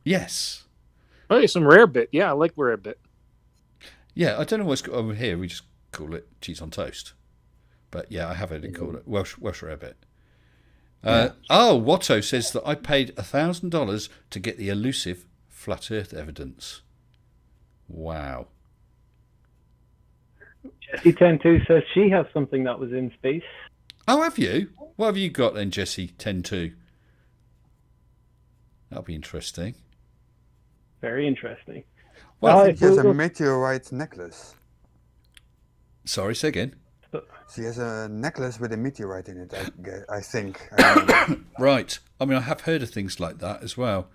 Yes. Oh, yeah, some rare bit. Yeah, I like rare bit. Yeah, I don't know what's got over here. We just call it cheese on toast. But yeah, I have it called it Welsh rarebit. Oh, Watto says that I paid $1,000 to get the elusive flat Earth evidence. Wow. Jessie 10-2 says she has something that was in space. Oh, have you? What have you got then, Jessie 10-2? That'll be interesting. Very interesting. Well, I think she has a meteorite necklace. sorry, say again. She has a necklace with a meteorite in it, I think. Right. I mean, I have heard of things like that as well.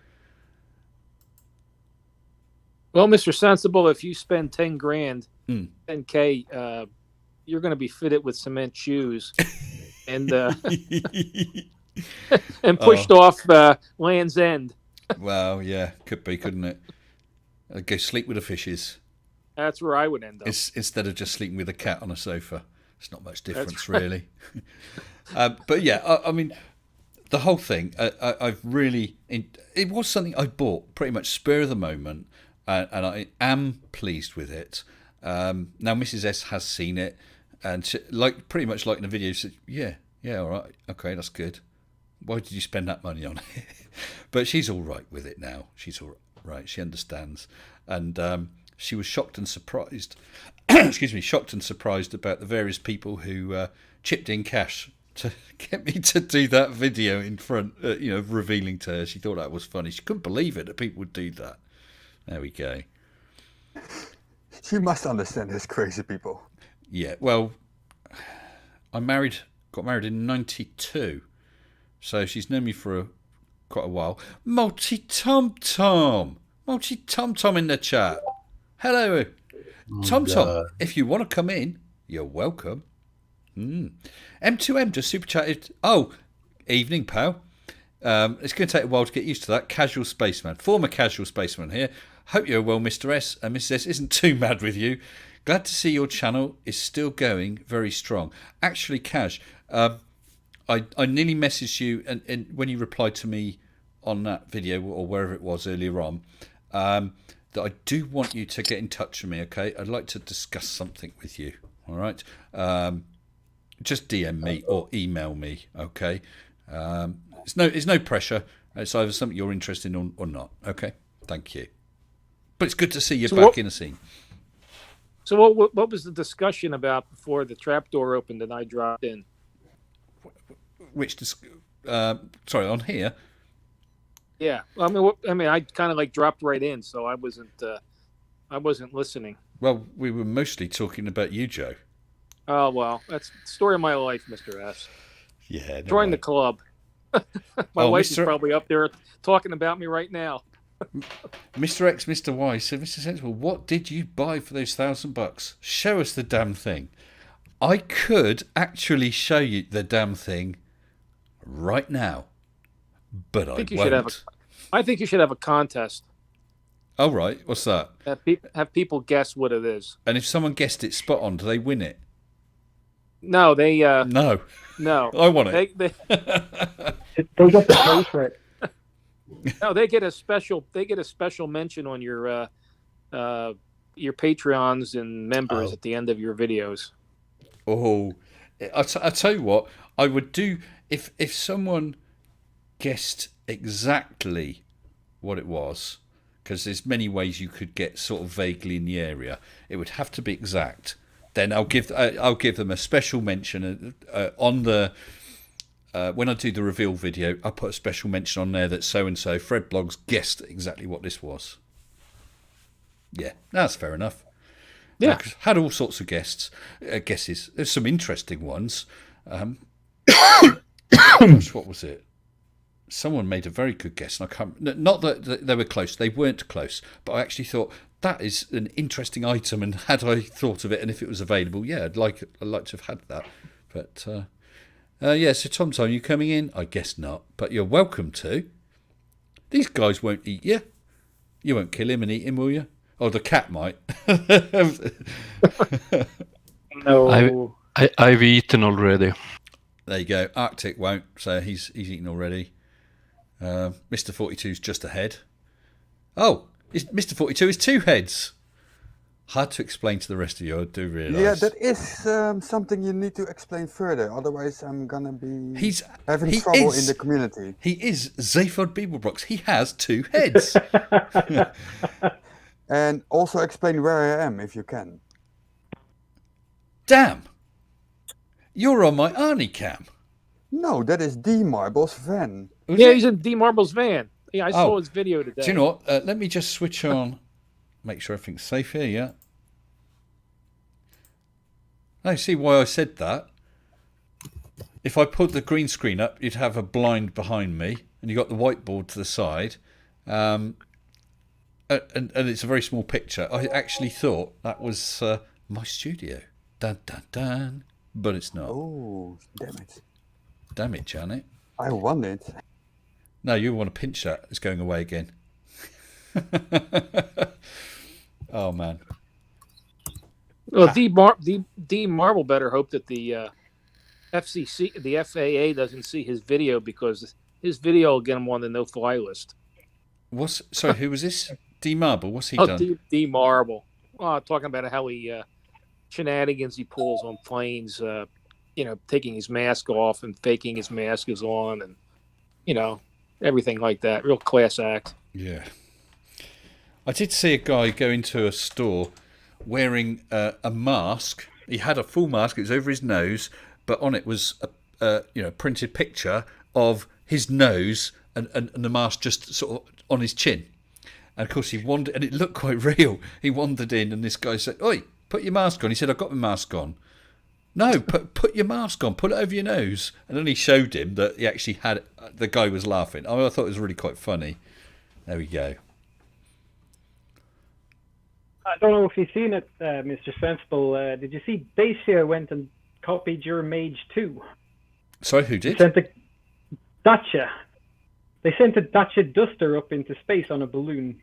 Well, Mr. Sensible, if you spend 10 grand, Mm. 10K, you're going to be fitted with cement shoes and and pushed off Land's End. Well, yeah, could be, couldn't it? Go sleep with the fishes. That's where I would end up. Instead of just sleeping with a cat on a sofa. It's not much difference, really. But yeah, I mean, the whole thing, I've really... It was something I bought pretty much spur of the moment, and I am pleased with it. Now, Mrs. S has seen it, and she, pretty much like in the video, she said, yeah, all right, okay, that's good. Why did you spend that money on it? But she's all right with it now. She's all right. She understands. And she was shocked and surprised. Excuse me, shocked and surprised about the various people who chipped in cash to get me to do that video in front, revealing to her. She thought that was funny. She couldn't believe it that people would do that. There we go. She must understand these crazy people. Yeah, well, got married in 92. So she's known me for quite a while. Multi-Tom-Tom in the chat. Hello. Tom, if you want to come in, you're welcome. M2M just super chatted. Oh, evening, pal. It's going to take a while to get used to that. Casual spaceman, former casual spaceman here. Hope you're well, Mr. S. And Mrs. S isn't too mad with you. Glad to see your channel is still going very strong. Actually, Cash, I nearly messaged you, and when you replied to me on that video or wherever it was earlier on, that I do want you to get in touch with me, okay? I'd like to discuss something with you, all right? Just DM me or email me, okay? It's no pressure. It's either something you're interested in or not, okay? Thank you. But it's good to see you back in the scene. So what was the discussion about before the trapdoor opened and I dropped in? Sorry, on here? Yeah, I mean, I kind of like dropped right in, so I wasn't listening. Well, we were mostly talking about you, Joe. Oh well, that's the story of my life, Mr. S. Yeah, Join the club. My wife Mr. is probably up there talking about me right now. Mr. X, Mr. Y said, Mr. Sensible, what did you buy for those $1,000? Show us the damn thing. I could actually show you the damn thing right now, but I won't. I think you should have a contest. Oh, right. What's that? Have people guess what it is. And if someone guessed it spot on, do they win it? No, they... No. No. I want it. They got the price for it. No, they get a special mention on your your Patreons and members at the end of your videos. Oh, I tell you what, I would do if someone guessed exactly what it was, because there's many ways you could get sort of vaguely in the area. It would have to be exact. Then I'll give them a special mention on the when I do the reveal video. I'll put a special mention on there that so and so Fred Blogs guessed exactly what this was. Yeah, that's fair enough. Yeah, had all sorts of guesses. There's some interesting ones. Gosh, what was it? Someone made a very good guess, and I can't. Not that they were close; they weren't close. But I actually thought that is an interesting item, and had I thought of it, and if it was available, yeah, I'd like to have had that. But yeah, so Tom, you coming in? I guess not, but you're welcome to. These guys won't eat you. You won't kill him and eat him, will you? Oh, the cat might. No. I've eaten already. There you go. Arctic won't, so he's eaten already. Mr. 42's just ahead. Oh, Mr. 42 is 2 heads. Hard to explain to the rest of you, I do realise. Yeah, that is something you need to explain further. Otherwise, I'm gonna be having trouble in the community. He is Zaphod Beeblebrox. He has 2 heads. And also explain where I am, if you can. Damn. You're on my Arnie cam. No, that is D Marble's van. Yeah, he's in D Marble's van. Yeah, I saw his video today. Do you know what? Let me just switch on. Make sure everything's safe here, yeah. I see why I said that. If I put the green screen up, you'd have a blind behind me, and you got the whiteboard to the side. And it's a very small picture. I actually thought that was my studio. Dun, dun, dun. But it's not. Oh, damn it. Damn it, Janet. I won it. No, you want to pinch that. It's going away again. Oh, man. Well, D Marble better hope that the the FAA doesn't see his video, because his video will get him on the no-fly list. Sorry, who was this? D Marble. What's he done? D Marble. Talking about how he shenanigans he pulls on planes. Taking his mask off and faking his mask is on, and everything like that. Real class act. Yeah. I did see a guy go into a store wearing a mask. He had a full mask. It was over his nose, but on it was a printed picture of his nose and the mask just sort of on his chin. And of course he wandered, and it looked quite real. He wandered in, and this guy said, "Oi, put your mask on." He said, "I've got my mask on." No, put your mask on. Put it over your nose. And then he showed him that he actually had. The guy was laughing. I thought it was really quite funny. There we go. I don't know if you've seen it, Mr. Sensible. Did you see Dacia went and copied your Mage too? Sorry, who did? Dacia. They sent a Dacia Duster up into space on a balloon,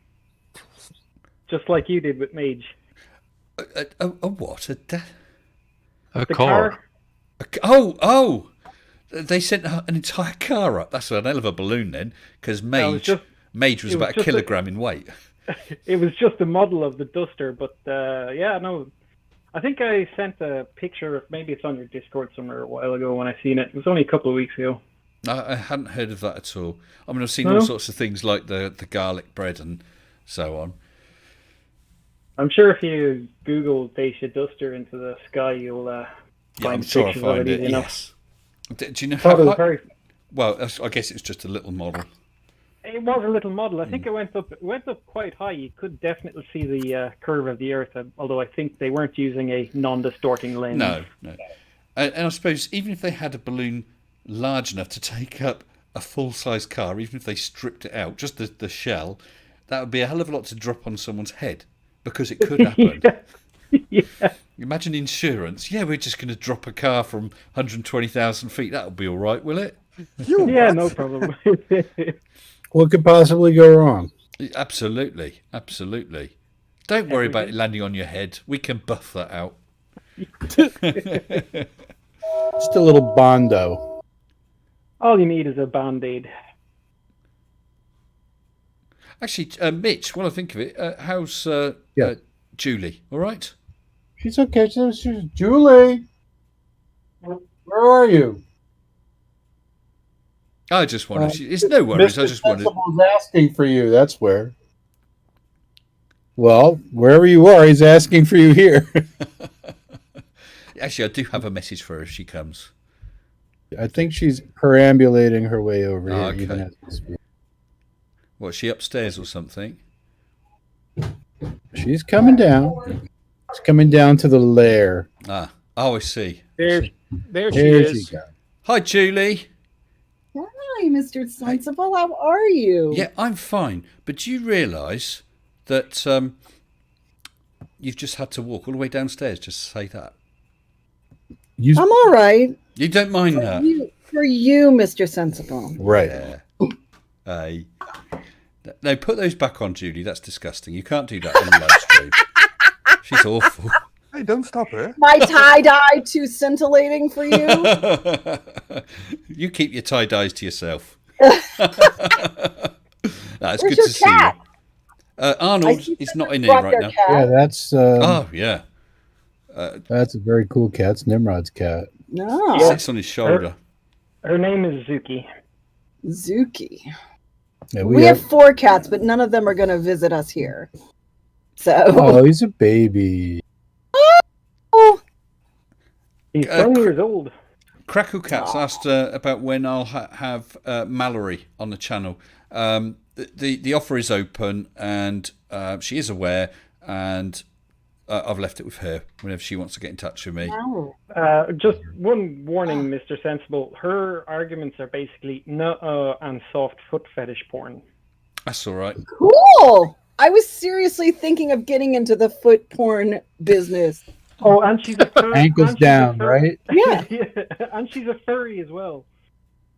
just like you did with Mage. A what? A car. Oh! They sent an entire car up. That's an hell of a balloon then, because Mage was about a kilogram in weight. It was just a model of the Duster, but I think I sent a picture. Maybe it's on your Discord somewhere a while ago when I seen it. It was only a couple of weeks ago. I hadn't heard of that at all. I mean, I've seen all sorts of things like the garlic bread and so on. I'm sure if you Google Dacia Duster into the sky, you'll find I'm sure I'll pictures find of it. it. Yes. Do you know how? Well, I guess it's just a little model. It was a little model. I think it went up quite high. You could definitely see the curve of the Earth, although I think they weren't using a non-distorting lens. No. And I suppose even if they had a balloon large enough to take up a full-size car, even if they stripped it out, just the shell, that would be a hell of a lot to drop on someone's head, because it could happen. Yeah. Imagine insurance. Yeah, we're just going to drop a car from 120,000 feet. That'll be all right, will it? Yeah, no problem. What could possibly go wrong? Absolutely. Don't worry about it landing on your head. We can buff that out. Just a little Bondo. All you need is a Band-Aid. Actually, Mitch, while I think of it, how's Julie? All right? She's okay. She's Julie. Where are you? I just wondered. It's no worries. Mr. I just wondered. Sensible's asking for you. That's where. Well, wherever you are, he's asking for you here. Actually, I do have a message for her if she comes. I think she's perambulating her way over here. Okay. Even as we speak. What, is she upstairs or something? She's coming down. She's coming down to the lair. Ah, oh, I see. There she There is. she goes. Hi, Julie. Hi, Mr. Sensible. How are you? Yeah, I'm fine. But do you realise that you've just had to walk all the way downstairs just to say that? I'm all right. You don't mind that? For you, Mr. Sensible. Right. Yeah. Hey. No, put those back on, Julie. That's disgusting. You can't do that on the live stream. She's awful. Hey, don't stop her. My tie-dye too scintillating for you? You keep your tie-dyes to yourself. It's Where's good your to cat? see you. Arnold is not in here Brought right their now. cat. Yeah, that's Oh, yeah. that's a very cool cat. It's Nimrod's cat. He No. sits on his shoulder. Her name is Zuki. Zuki. Yeah, We have 4 cats, but none of them are going to visit us here. So. Oh, he's a baby. Oh. He's 10 years old. Crackle Cats asked about when I'll have Mallory on the channel. The offer is open, and she is aware, and I've left it with her whenever she wants to get in touch with me. Just one warning, Mr. Sensible. Her arguments are basically and soft foot fetish porn. That's all right. Cool. I was seriously thinking of getting into the foot porn business. Oh, and she's a furry. Ankles down, right? Yeah. And she's a furry as well.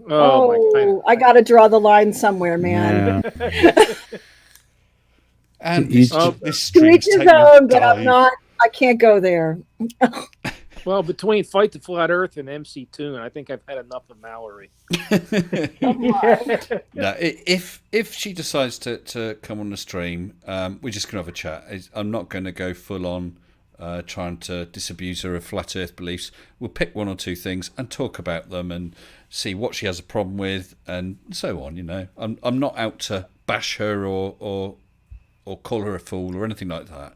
Oh, my God. I got to draw the line somewhere, man. Yeah. And Each- this To stream's each his taking a own, but I'm dive. not. I can't go there. Well, between Fight the Flat Earth and MC Toon, I think I've had enough of Mallory. No, if she decides to come on the stream, we're just going to have a chat. I'm not going to go full on trying to disabuse her of flat Earth beliefs. We'll pick one or two things and talk about them and see what she has a problem with and so on. You know, I'm not out to bash her or call her a fool or anything like that.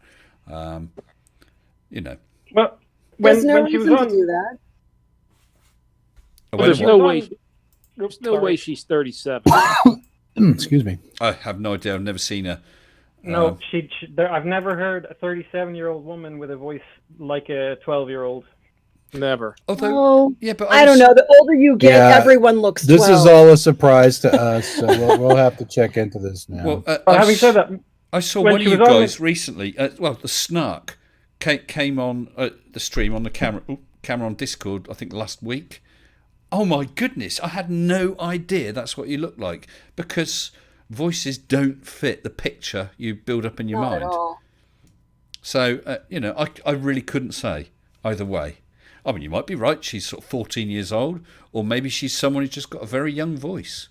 You know. Well, There's no when she was reason to on, do that. There's When- no way. There's no way she's 37. Excuse me. I have no idea. I've never seen her. no, I've never heard a 37-year-old woman with a voice like a 12-year-old. Never. Although, Oh, yeah, but I don't know. The older you get, Yeah, everyone looks 12. This is all a surprise to us, so we'll have to check into this now. Well, But having said that, I saw when one of she you was on guys recently. The Snark came on the stream on the camera on Discord. I think last week. Oh my goodness! I had no idea that's what you look like because voices don't fit the picture you build up in your Not at mind. all. So I really couldn't say either way. I mean, you might be right. She's sort of 14 years old, or maybe she's someone who's just got a very young voice.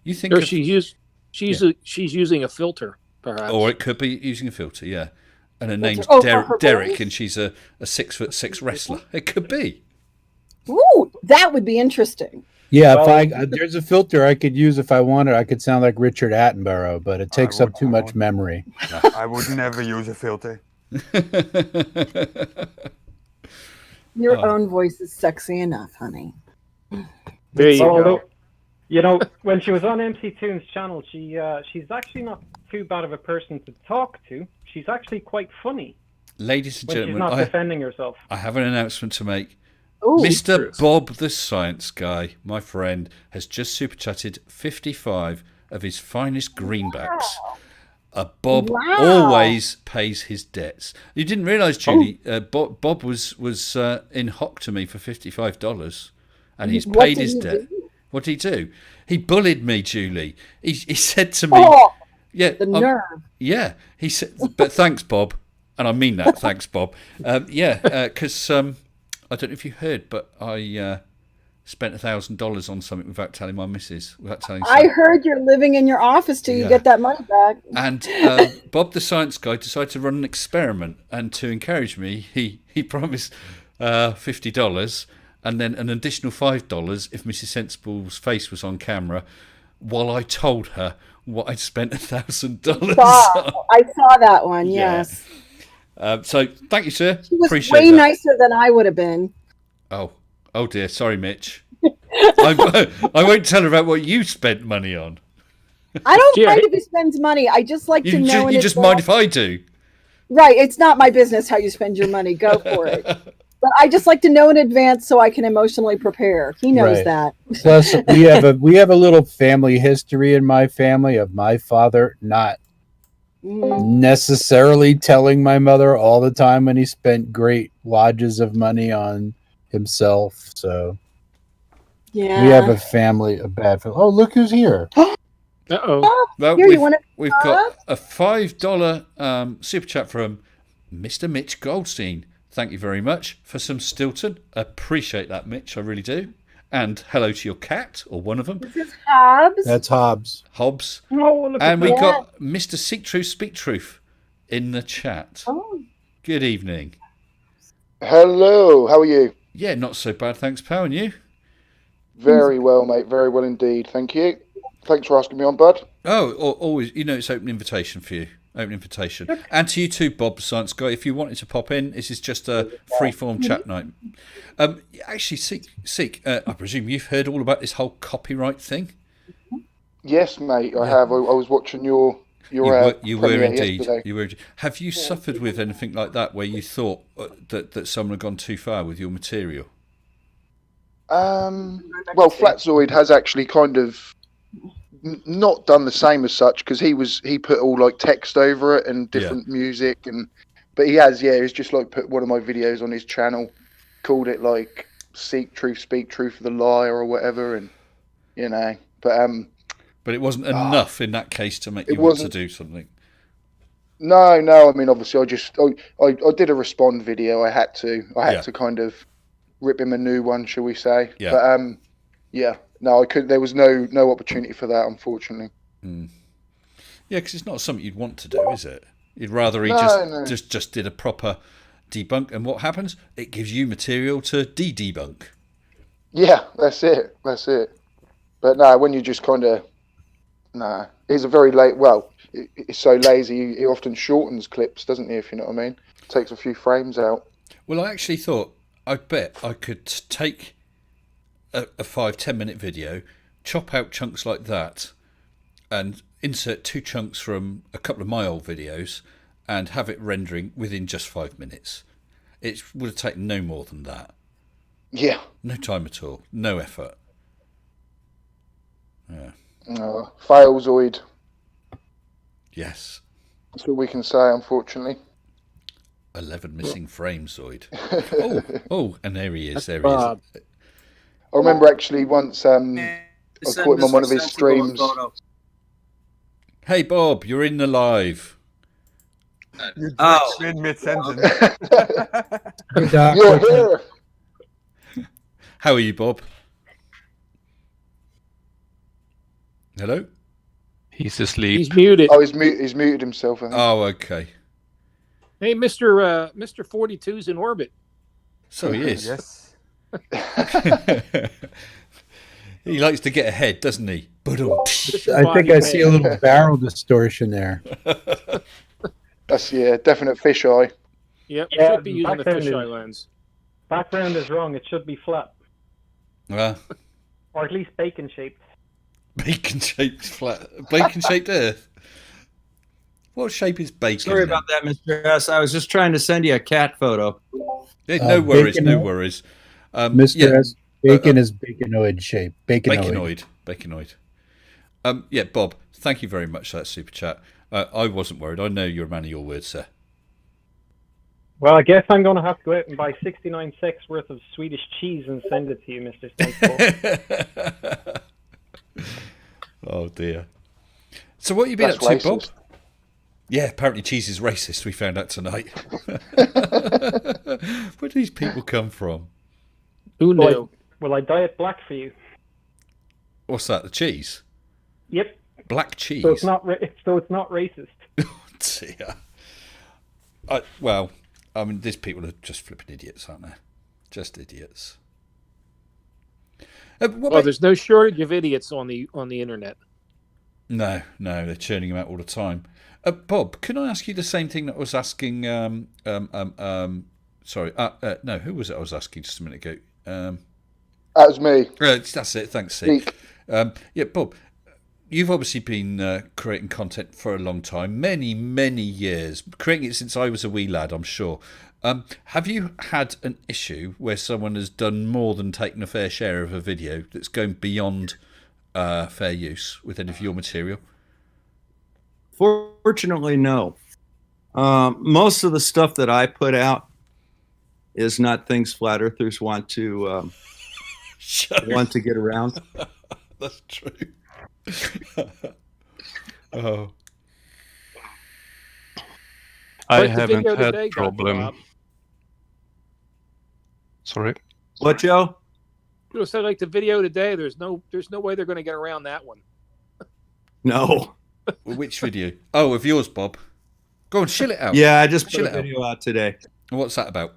You think? Or she's using a filter, perhaps. Or it could be using a filter, yeah. And her name's for her Derek, voice? and she's a 6'6" wrestler. It could be. Ooh, that would be interesting. yeah, if there's a filter I could use if I wanted. I could sound like Richard Attenborough, but it takes up too much memory. I would never use a filter. Your own voice is sexy enough, honey. There you go. although, you know, when she was on MC Toon's channel, she's actually not too bad of a person to talk to. She's actually quite funny Ladies and when she's gentlemen, not defending herself. I have an announcement to make. Ooh, Mr. Bob the Science Guy, my friend, has just super chatted 55 of his finest greenbacks. Bob Wow. always pays his debts. You didn't realise, Julie, Bob was in hock to me for $55, and he's What paid did his he debt. do? What did he do? He bullied me, Julie. He said to me, Oh, "Yeah, the nerve. yeah." He said, "But thanks, Bob," and I mean that. Thanks, Bob. Because I don't know if you heard, but I spent $1,000 on something without telling my missus, without telling. I heard you're living in your office till you get that money back. And Bob the science guy decided to run an experiment, and to encourage me, he promised $50 and then an additional $5 if Mrs. Sensible's face was on camera, while I told her what I'd spent $1,000. I saw that one. Yes. So thank you, sir. She was Appreciate way that. nicer than I would have been. Oh dear. Sorry, Mitch. I won't tell her about what you spent money on. I don't mind if he spends money. I just like to know. You just mind if I do? Right. It's not my business how you spend your money. Go for it. But I just like to know in advance so I can emotionally prepare. He knows that. Plus, we have a little family history in my family of my father not necessarily telling my mother all the time when he spent great wads of money on himself. So we have a bad family. Oh, look who's here. Uh-oh. Well, Here, we've got a $5 super chat from Mr. Mitch Goldstein. Thank you very much for some Stilton. Appreciate that, Mitch. I really do. And hello to your cat, or one of them. This is Hobbs. That's Hobbs. Hobbs. Oh, look and we got Mr. Seek Truth, Speak Truth in the chat. Oh. Good evening. Hello, how are you? Yeah, not so bad, thanks, pal. And you? Very well, mate. Very well indeed. Thank you. Thanks for asking me on, bud. Oh, always. It's open invitation for you. Open invitation. And to you too, Bob, the science guy. If you wanted to pop in, this is just a free-form chat night. Actually, Seek, I presume you've heard all about this whole copyright thing? Yes, mate, I have. I was watching your you were indeed. yesterday. You were. Have you suffered with anything like that where you thought that someone had gone too far with your material? Well, Flatzoid has actually kind of not done the same as such, because he put all like text over it and different music, but he's just like put one of my videos on his channel, called it like Seek Truth, Speak Truth, the Liar or whatever, and but it wasn't enough in that case to make you want to do something. No. I mean, obviously, I did a respond video. I had to kind of rip him a new one, shall we say? Yeah. But no, I could. There was no opportunity for that, unfortunately. Yeah, because it's not something you'd want to do, is it? You'd rather he just did a proper debunk, and what happens? It gives you material to debunk. Yeah, that's it. But no, when you just kind of he's a very late. Well, he's so lazy. He often shortens clips, doesn't he? If you know what I mean, takes a few frames out. Well, I actually thought, I bet I could take a 5-10 minute video, chop out chunks like that, and insert 2 chunks from a couple of my old videos, and have it rendering within just 5 minutes. It would have taken no more than that. Yeah. No time at all. No effort. Yeah. Failzoid. Yes. That's what we can say, unfortunately. 11 missing frames, Zoid. And there he is. There he is. I remember actually once I caught him on one of his streams. Hey Bob, you're in the live. You dropped in mid-sentence. You're here. How are you, Bob? Hello? He's asleep. He's muted. Oh, he's muted himself, I think. Oh, okay. Hey, Mr. 42's in orbit. So he is. Yes. He likes to get ahead, doesn't he? I think I see a little barrel distortion there. That's definite fisheye. Yep, Yeah, should be using the fisheye lens. Background is wrong. It should be flat, or at least bacon shaped. Bacon-shaped flat. Bacon-shaped Earth. What shape is bacon? Sorry about that, Mr. S. I was just trying to send you a cat photo. Yeah, no worries. Mr. S. Bacon is baconoid shape. Baconoid. Bob, thank you very much for that super chat. I wasn't worried. I know you're a man of your word, sir. Well, I guess I'm going to have to go out and buy 69 seks worth of Swedish cheese and send it to you, Mr. Stenkel. Oh, dear. So what have you been up to, Bob? Yeah, apparently cheese is racist, we found out tonight. Where do these people come from? Who knew? Will I diet black for you? What's that? The cheese? Yep. Black cheese. So it's not racist. Dear. Well, I mean, these people are just flipping idiots, aren't they? Just idiots. There's no shortage of idiots on the internet. No, they're churning them out all the time. Bob, can I ask you the same thing that I was asking? Sorry, no, who was it? I was asking just a minute ago. That was me. That's it. Thanks, Steve. Yeah, Bob, you've obviously been creating content for a long time, many, many years, creating it since I was a wee lad, I'm sure. Have you had an issue where someone has done more than taken a fair share of a video that's going beyond fair use with any of your material? Fortunately, no. Most of the stuff that I put out is not things flat earthers want to get around. That's true. Oh. I haven't had problem. Sorry. What, Joe? You say like the video today. There's no way they're going to get around that one. No. Which video? Oh, of yours, Bob. Go on, chill it out. Yeah, I just put a video out today. What's that about?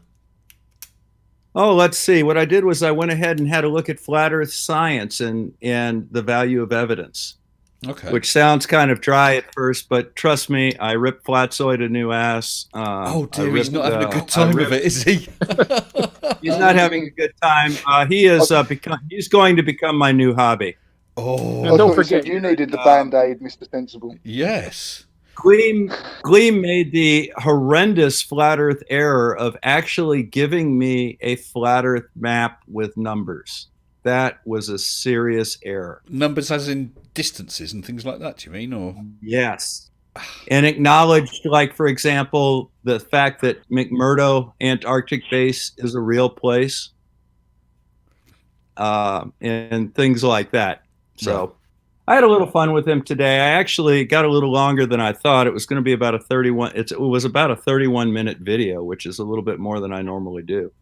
Oh, let's see. What I did was I went ahead and had a look at flat Earth science and the value of evidence. Okay. Which sounds kind of dry at first, but trust me, I ripped Flatzoid a new ass. Oh dear, he's not having a good time with it, is he? He's not having a good time. He is he's going to become my new hobby. Oh, and don't forget, you needed the Band-Aid, Mr. Sensible. Yes. Gleam made the horrendous flat Earth error of actually giving me a flat Earth map with numbers. That was a serious error. Numbers as in distances and things like that, do you mean? Or yes. And acknowledged, like, for example, the fact that McMurdo Antarctic Base is a real place. And things like that. So right. I had a little fun with him today. I actually got a little longer than I thought. It was going to be about it was about a 31-minute video, which is a little bit more than I normally do.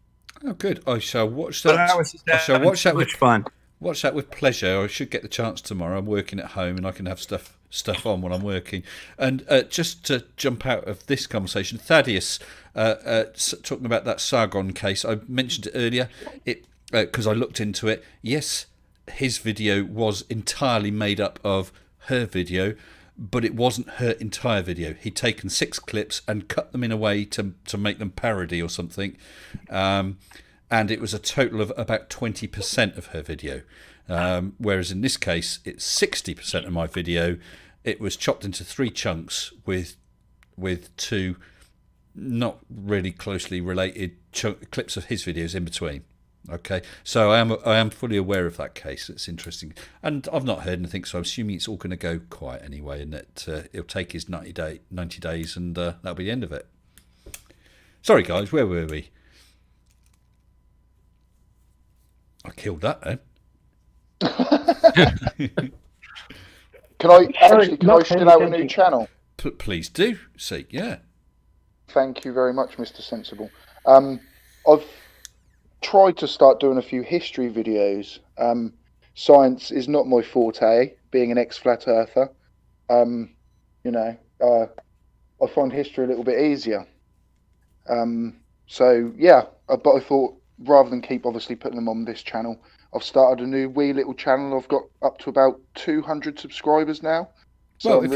Oh, good. I shall watch that. I shall watch that with fun. Watch that with pleasure. I should get the chance tomorrow. I'm working at home, and I can have stuff on when I'm working. And just to jump out of this conversation, Thaddeus, talking about that Sargon case, I mentioned it earlier. Because I looked into it. Yes, his video was entirely made up of her video, but it wasn't her entire video. He'd taken 6 clips and cut them in a way to make them parody or something. And it was a total of about 20% of her video. Whereas in this case, it's 60% of my video. It was chopped into 3 chunks with 2 not really closely related clips of his videos in between. Okay, so I am fully aware of that case. It's interesting, and I've not heard anything, so I'm assuming it's all going to go quiet anyway, and that it'll take his 90 days, and that'll be the end of it. Sorry, guys, where were we? I killed that then. Can I still out a new channel? Please do, see, yeah. Thank you very much, Mr. Sensible. I've tried to start doing a few history videos. Science is not my forte, being an ex-flat earther. I find history a little bit easier. So yeah, but I thought rather than keep obviously putting them on this channel, I've started a new wee little channel. I've got up to about 200 subscribers now. So well, if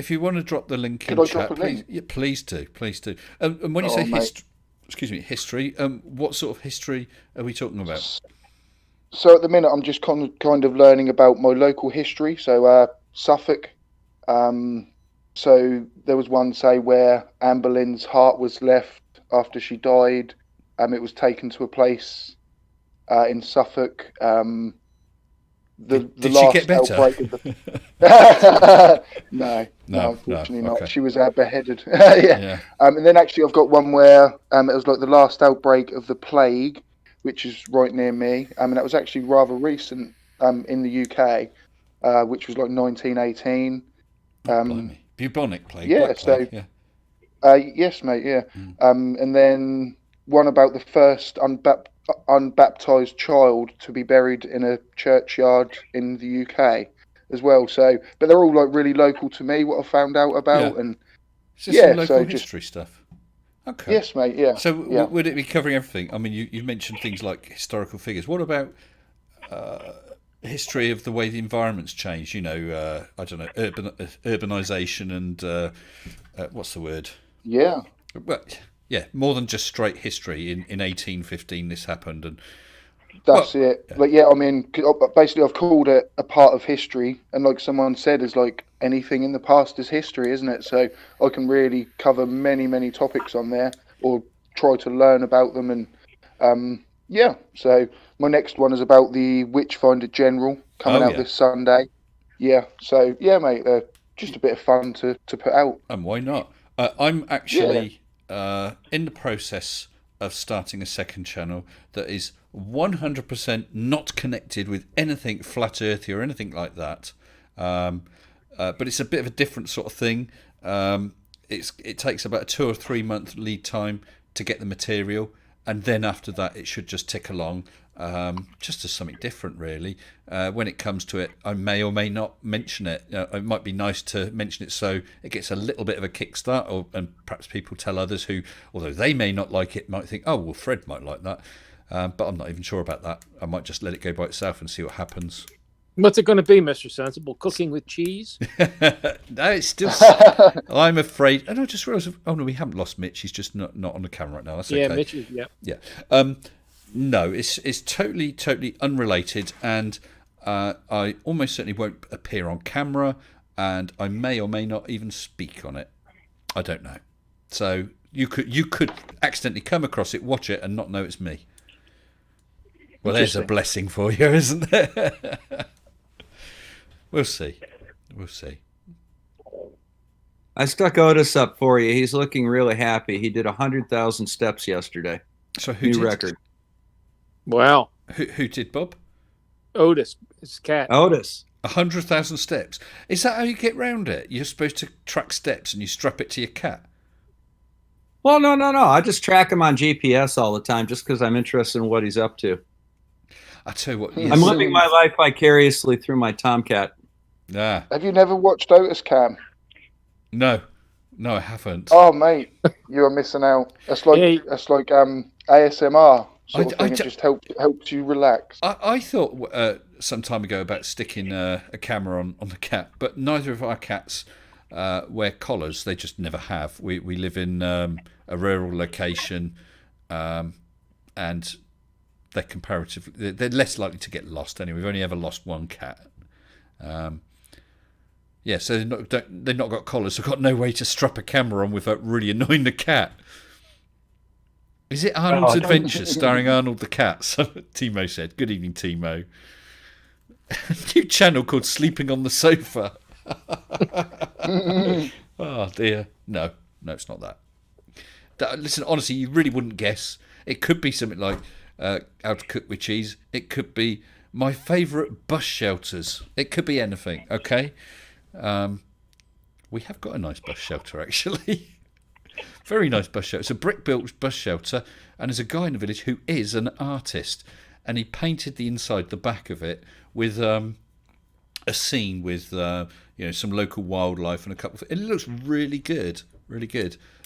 you want to drop the link in chat, please do. And when you say history, what sort of history are we talking about? So at the minute, I'm just kind of learning about my local history. So Suffolk. So there was one, say, where Anne Boleyn's heart was left after she died. It was taken to a place in Suffolk. Did she get better? No, unfortunately not. Okay. She was beheaded. Yeah. And then actually I've got one where it was like the last outbreak of the plague, which is right near me. And that was actually rather recent in the UK, which was like 1918. Bubonic plague. Yeah, yes, mate, yeah. And then one about the first unbaptized child to be buried in a churchyard in the UK as well. So, but they're all like really local to me. What I found out about, and some local history stuff. Okay. Yes, mate. Yeah. So yeah. would it be covering everything? I mean, you mentioned things like historical figures. What about history of the way the environment's changed? You know, I don't know, urbanization and what's the word? Yeah. Well, yeah, more than just straight history. In 1815, this happened, and that's it. Yeah. Like, yeah, I mean, basically, I've called it a part of history, and like someone said, is like anything in the past is history, isn't it? So I can really cover many topics on there, or try to learn about them, and yeah. So my next one is about the Witchfinder General coming out this Sunday. Yeah. So yeah, mate, just a bit of fun to put out. And why not? I'm actually in the process of starting a second channel that is 100% not connected with anything flat earthy or anything like that. But it's a bit of a different sort of thing. It takes about a 2 or 3 month lead time to get the material, and then after that it should just tick along, just as something different really. When it comes to it, I may or may not mention it. It might be nice to mention it so it gets a little bit of a kickstart, and perhaps people tell others who, although they may not like it, might think, oh well, Fred might like that, but I'm not even sure about that. I might just let it go by itself and see what happens. What's it going to be, Mr. Sensible? Cooking with cheese? No, it's still. I'm afraid. And I just realised. Oh no, we haven't lost Mitch. He's just not on the camera right now. That's okay. Mitch is. Yeah. No, it's totally unrelated, and I almost certainly won't appear on camera, and I may or may not even speak on it. I don't know. So you could accidentally come across it, watch it, and not know it's me. Well, there's a blessing for you, isn't there? We'll see. I stuck Otis up for you. He's looking really happy. He did 100,000 steps yesterday. So who New did? record. Wow. Who did, Bob? Otis. It's cat. Otis. 100,000 steps. Is that how you get round it? You're supposed to track steps and you strap it to your cat? Well, no. I just track him on GPS all the time just because I'm interested in what he's up to. I tell you what. I'm living my life vicariously through my tomcat. Yeah. Have you never watched Otis Cam? No, I haven't. Oh, mate, you are missing out. That's like ASMR sort of thing. It just helps you relax. I thought some time ago about sticking a camera on the cat, but neither of our cats wear collars. They just never have. We live in a rural location, and they're less likely to get lost anyway. We've only ever lost one cat. So they've not got collars, so I've got no way to strap a camera on without really annoying the cat. Is it Arnold's Adventures starring Arnold the cat? So Timo said. Good evening, Timo. New channel called Sleeping on the Sofa. Oh dear. No, it's not that. Listen, honestly, you really wouldn't guess. It could be something like how to cook with cheese. It could be my favourite bus shelters. It could be anything, okay? We have got a nice bus shelter, actually. Very nice bus shelter. It's a brick-built bus shelter, and there's a guy in the village who is an artist, and he painted the back of it with a scene with some local wildlife and a couple of... It looks really good,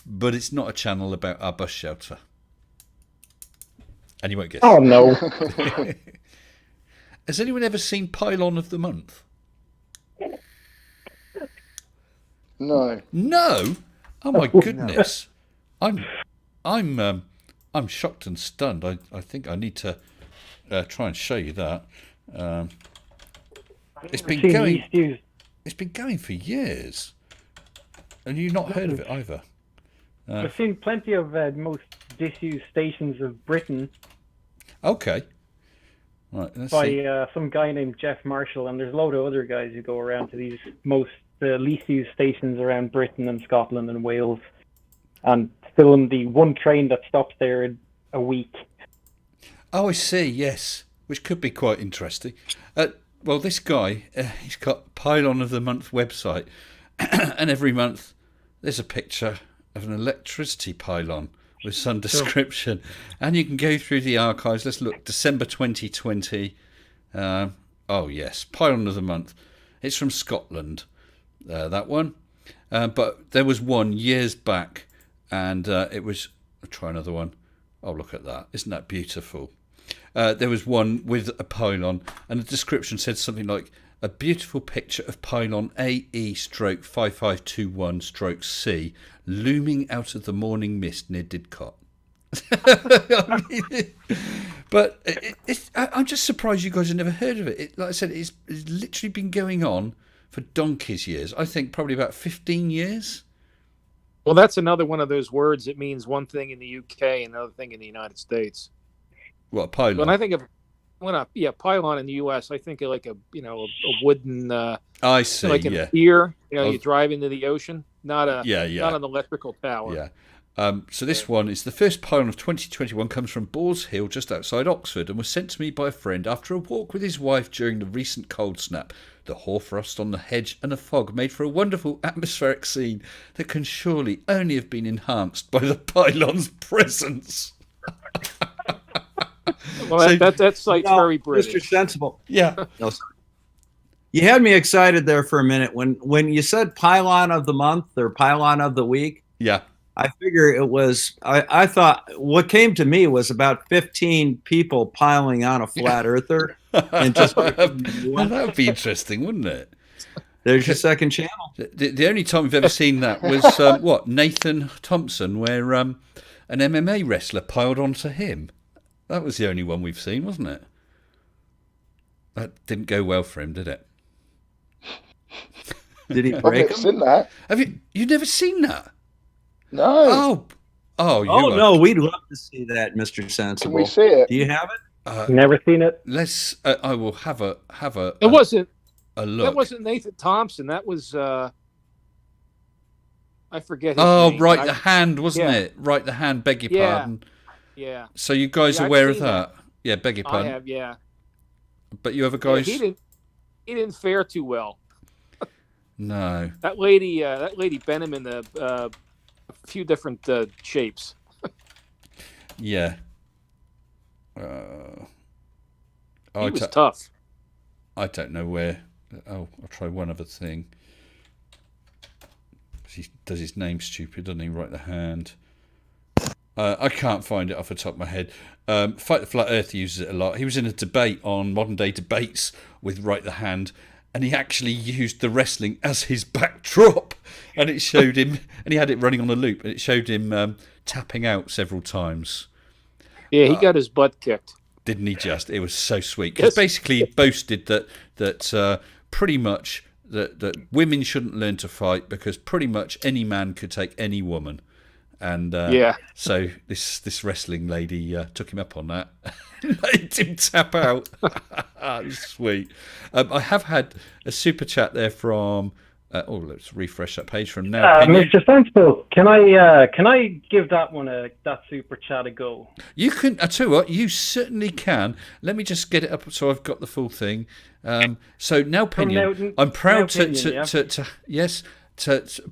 but it's not a channel about our bus shelter. And you won't guess. Oh, no. Has anyone ever seen Pylon of the Month? No. No? Oh my goodness. I'm shocked and stunned. I think I need to try and show you that. It's been going for years. And you've not heard of it either. I've seen plenty of most disused stations of Britain. Okay. Right, let's by see. Some guy named Jeff Marshall, and there's a load of other guys who go around to these least used stations around Britain and Scotland and Wales, and film the one train that stops there in a week. Oh, I see. Yes, which could be quite interesting. Well, this guy, he's got Pylon of the Month website, and every month there's a picture of an electricity pylon with some description. And you can go through the archives. Let's look. December 2020. Oh, yes. Pylon of the Month. It's from Scotland, that one. But there was one years back, and it was... I'll try another one. Oh, look at that. Isn't that beautiful? There was one with a pylon, and the description said something like, a beautiful picture of pylon AE/5521/C looming out of the morning mist near Didcot. But I'm just surprised you guys have never heard of it. Like I said, it's literally been going on for donkey's years. I think probably about 15 years. Well, that's another one of those words that means one thing in the UK and another thing in the United States. What, a pylon? When I think of pylon in the US, I think of like a wooden I see, like an pier, you drive into the ocean, not an electrical tower. Yeah. So this one is the first pylon of 2021, comes from Boars Hill just outside Oxford, and was sent to me by a friend after a walk with his wife during the recent cold snap. The hoarfrost on the hedge and a fog made for a wonderful atmospheric scene that can surely only have been enhanced by the pylon's presence. Well, so, that's like very British. Mr. Sensible. Yeah. No, you had me excited there for a minute when you said pylon of the month or pylon of the week. Yeah. I figure it was. I thought what came to me was about 15 people piling on a flat earther, and just well, that would be interesting, wouldn't it? There's your second channel. The only time we've ever seen that was Nathan Thompson, where an MMA wrestler piled onto him. That was the only one we've seen, wasn't it? That didn't go well for him, did it? Did he break him? Seen that. Have you never seen that? No. Oh, no, we'd love to see that, Mr. Sensible. Can we see it? Do you have it? Never seen it. Let's. I will have a. It wasn't a look. That wasn't Nathan Thompson. That was. I forget. His name. Right, the hand, wasn't it? Right, the hand. Beg your pardon. Yeah. So you guys are aware of that? Yeah, beg your pardon. I have, yeah. But you other guys. Yeah, he didn't fare too well. No. That lady bent him in a few different shapes. Yeah. He was tough. I don't know where. Oh, I'll try one other thing. He does his name stupid, doesn't he? Right the hand. I can't find it off the top of my head. Fight the Flat Earth uses it a lot. He was in a debate on Modern Day Debates with Right the Hand, and he actually used the wrestling as his backdrop, and it showed him, and he had it running on a loop, and it showed him tapping out several times. Yeah, he got his butt kicked. Didn't he just? It was so sweet. Because basically he boasted that pretty much that women shouldn't learn to fight because pretty much any man could take any woman. And so this wrestling lady took him up on that. Made him tap out. Sweet. I have had a super chat there from. Let's refresh that page from now. Mr. Sensible, can I give that super chat a go? You can. I tell you what, you certainly can. Let me just get it up so I've got the full thing. So now, Pinion, I'm proud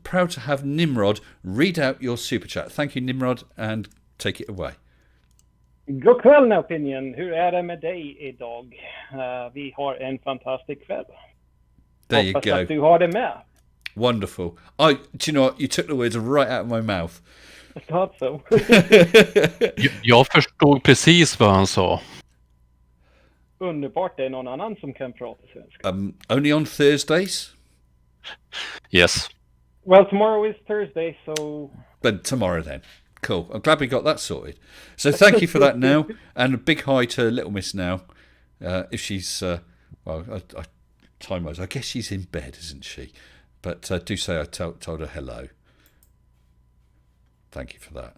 proud to have Nimrod read out your super chat. Thank you, Nimrod, and take it away. God kväll now, Pinion. Hur är det med dig idag? Vi har en fantastisk kväll. There you go. Att du har det med. Wonderful. Do you know what? You took the words right out of my mouth. I thought so. Jag förstod precis vad han sa. Underbart. Det är någon annan som kan prata svenska. Only on Thursdays? Yes. Well, tomorrow is Thursday, so... But tomorrow then. Cool. I'm glad we got that sorted. So thank you for that now. And a big hi to Little Miss now. If she's... time-wise, I guess she's in bed, isn't she? But do say I told her hello. Thank you for that.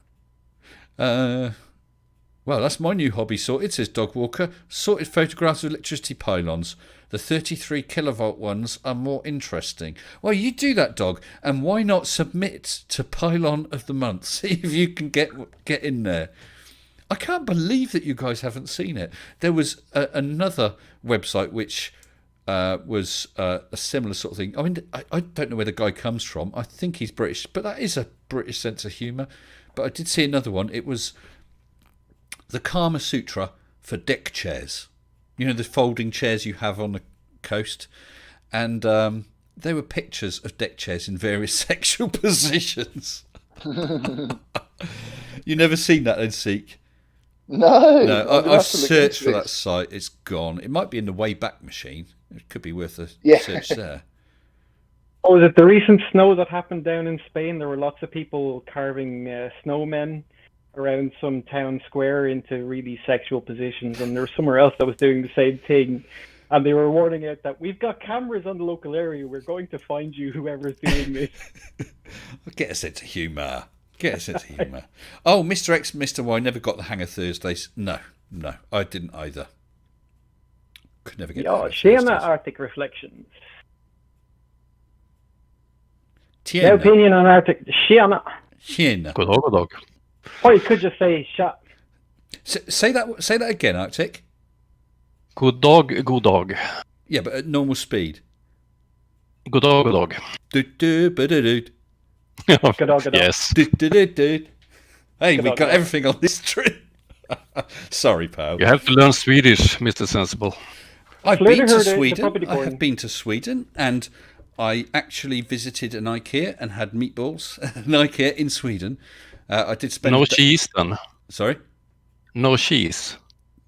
Well, that's my new hobby sorted, says Dog Walker. Sorted photographs of electricity pylons. The 33 kilovolt ones are more interesting. Well, you do that, Dog, and why not submit to Pylon of the Month? See if you can get in there. I can't believe that you guys haven't seen it. There was another website which was a similar sort of thing. I mean, I don't know where the guy comes from. I think he's British, but that is a British sense of humour. But I did see another one. It was the Kama Sutra for deck chairs. You know, the folding chairs you have on the coast. And there were pictures of deck chairs in various sexual positions. You never seen that, then, Seek? No, I've searched for that site. It's gone. It might be in the Wayback Machine. It could be worth a search there. Oh, was it the recent snow that happened down in Spain? There were lots of people carving snowmen around some town square into really sexual positions, and there was somewhere else that was doing the same thing. And they were warning out that we've got cameras on the local area. We're going to find you, whoever's doing this. Get a sense of humour. Oh, Mr. X, Mr. Y never got the hang of Thursdays. No, I didn't either. Could never get the hang of Shana Thursdays. Arctic Reflections. Tiena. No opinion on Arctic. Shana. God dog. Or you could just say shut. Say that again, Arctic. God dog. Yeah, but at normal speed. God dog. Do-do-ba-do-do. Yes. Do-do-do-do. Hey, we got everything on this trip. Sorry, pal. You have to learn Swedish, Mr. Sensible. I've been to Sweden. I have been to Sweden, and I actually visited an IKEA and had meatballs. An IKEA in Sweden. I did spend. No cheese, then. Sorry. No cheese.